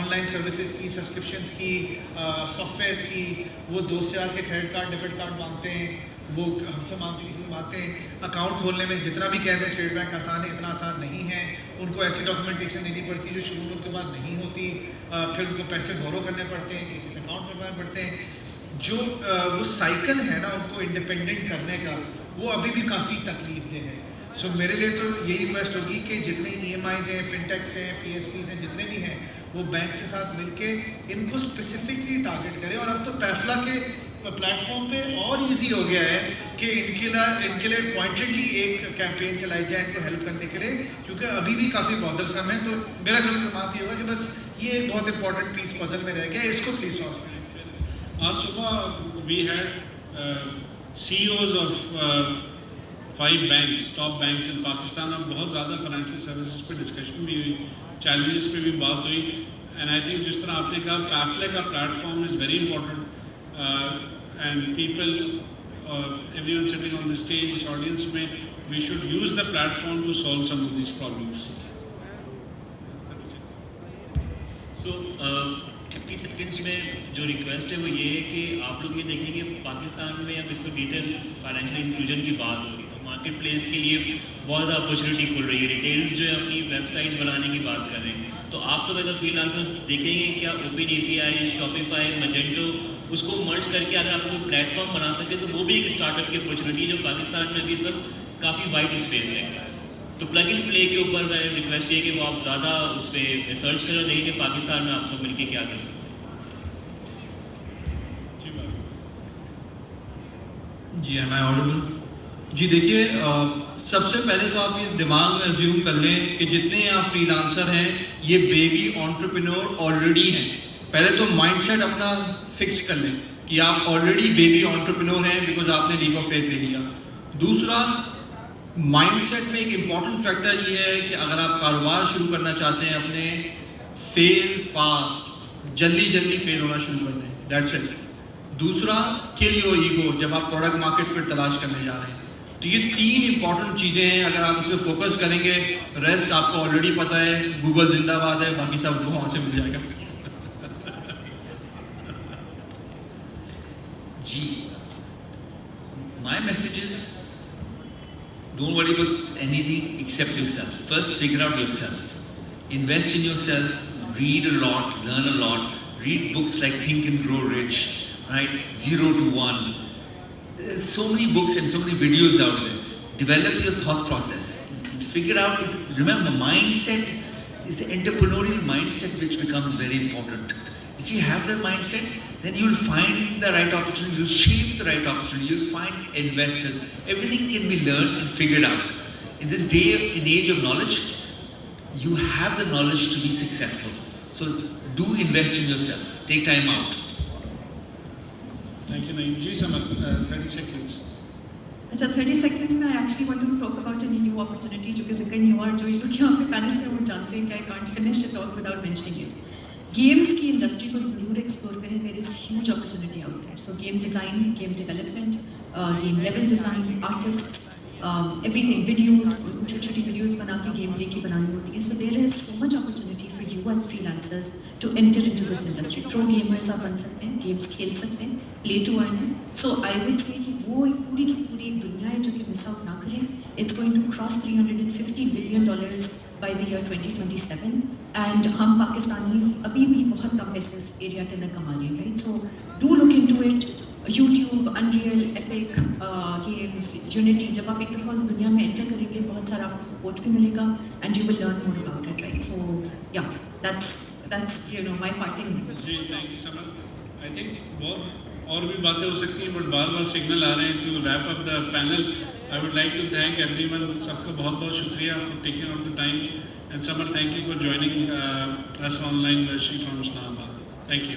ऑनलाइन सर्विसेज की, सब्सक्रिप्शंस की, सॉफ्टवेयर्स की. वो दोस्त से आके क्रेडिट कार्ड, डेबिट कार्ड मांगते हैं, वो हमसे मांगते, किसी से मांगते हैं. अकाउंट खोलने में जितना भी कहते हैं स्टेट बैंक आसान है, इतना आसान नहीं है. उनको ऐसी डॉक्यूमेंटेशन देनी पड़ती है जो शुरू में उनके बाद नहीं होती. फिर उनको पैसे बोरो करने पड़ते हैं, किसी से अकाउंट करवाने पड़ते हैं. जो वो साइकिल है ना उनको इंडिपेंडेंट करने का, वो अभी भी काफ़ी तकलीफदेह है. सो मेरे लिए तो यही रिक्वेस्ट होगी कि जितने EMIs हैं, फिनटेक्स हैं, PSPs हैं, जितने भी हैं, वो बैंक से साथ मिलके इनको स्पेसिफिकली टारगेट करें. और अब तो पैफला के प्लेटफॉर्म पे और इजी हो गया है कि इनके लिए पॉइंटेडली एक कैंपेन चलाई जाए इनको हेल्प करने के लिए, क्योंकि अभी भी काफ़ी बॉदरसम है. तो मेरा जो बात ये होगा कि बस ये एक बहुत इंपॉर्टेंट पीस पजल में रह गया, इसको प्लीज सॉल्व करें. आज सुबह we had CEOs of 5 banks, top banks in Pakistan, और बहुत ज़्यादा फाइनेंशियल सर्विसेज पे डिस्कशन भी हुई, चैलेंजेस पे भी बात हुई। एंड आई थिंक जिस तरह आपने कहा, पैफले का platform is very important and people, everyone sitting on the stage, audience में, we should use the platform to solve some of these problems. So 50 seconds में जो रिक्वेस्ट है वो ये है कि आप लोग ये देखें कि पाकिस्तान में अब इस वक्त डिजिटल फाइनेंशियल इंक्लूजन की बात हो रही है, तो मार्केट प्लेस के लिए बहुत ज़्यादा अपॉर्चुनिटी खुल रही है। रिटेल्स जो है अपनी वेबसाइट बनाने की बात कर रहे हैं, तो आप सब एज अ फ्रीलांसर्स देखेंगे क्या ओपन API, शॉपिफाई, मजेंटो, उसको मर्ज करके अगर आप लोग प्लेटफॉर्म बना सकें तो वो भी एक स्टार्टअप की अपॉर्चुनिटी जो पाकिस्तान में भी इस वक्त काफ़ी वाइड स्पेस है। तो प्लग इन प्ले के ऊपर मैं रिक्वेस्ट ये कि वो आप ज़्यादा उस पर रिसर्च करें, देखें कि पाकिस्तान में आप सब मिलकर क्या कर सकते हैं। G M I audible? जी देखिए, सबसे पहले तो आप ये दिमाग में अज्यूम कर लें कि जितने यहाँ फ्रीलांसर हैं ये बेबी एंटरप्रेन्योर ऑलरेडी हैं। पहले तो माइंडसेट अपना फिक्स कर लें कि आप ऑलरेडी बेबी एंटरप्रेन्योर हैं बिकॉज आपने लीप ऑफ फेथ ले लिया। दूसरा, माइंडसेट में एक इम्पॉर्टेंट फैक्टर ये है कि अगर आप कारोबार शुरू करना चाहते हैं अपने, फेल फास्ट, जल्दी फेल होना शुरू कर दें, दैट्स इट। दूसरा, किल योर ईगो, जब आप प्रोडक्ट मार्केट फिट तलाश करने जा रहे हैं। तो ये 3 इंपॉर्टेंट चीज़ें हैं, अगर आप इस पर फोकस करेंगे, रेस्ट आपको ऑलरेडी पता है, गूगल जिंदाबाद है, बाकी सब वहाँ से मिल जाएगा। जी, my message is don't worry about anything except yourself. First, figure out yourself. Invest in yourself. Read a lot, learn a lot. Read books like Think and Grow Rich, right? 0 to 1. There's so many books and so many videos out there. Develop your thought process. Figure out remember, mindset is the entrepreneurial mindset which becomes very important. If you have that mindset, then you'll find the right opportunity, you'll shape the right opportunity, you'll find investors. Everything can be learned and figured out. In this day and age of knowledge, you have the knowledge to be successful. So do invest in yourself. Take time out. Thank you, Naeem. Ji Samar, 30 seconds. अच्छा, 30 seconds में I actually want to talk about a new opportunity जो कि जिक्र नहीं हुआ, जो लोग यहाँ पे पैनल पे वो जानते हैं कि I can't finish a talk without mentioning it. Games की इंडस्ट्री को ज़रूर एक्सप्लोर करें, there is huge opportunity out there. So game design, game development, game level design, artist, everything, videos, छोटी छोटी वीडियोस बना के गेम प्ले की बनानी होती है। So there is so much opportunity for you as freelancers to enter into this industry. Pro gamers आप बन सकते हैं, गेम्स खेल सकते हैं, play to earn. So I would say कि वो एक पूरी की पूरी एक दुनिया है जो कि मिस आउट ना करें। It's going to cross $350 billion by the year 2027 and हम पाकिस्तानीज अभी भी बहुत कम पैसे इस एरिया के अंदर कमा रहे हैं, right? So do look into it. YouTube, unreal, epic games, unity, जब आप एक दफ़ा उस दुनिया में एंटर करेंगे बहुत सारा आपको सपोर्ट भी मिलेगा and you will learn more about it, right? So yeah that's you know my parting words. जी, thank you Samar. I think बहुत और भी बातें हो सकती हैं, बट बार सिग्नल आ रहे हैं to wrap up the panel. I would like to thank everyone, सबका बहुत बहुत शुक्रिया for taking out the time, and Samar thank you for joining us online वर्शी फ्रॉम इस्लामाबाद। Thank you.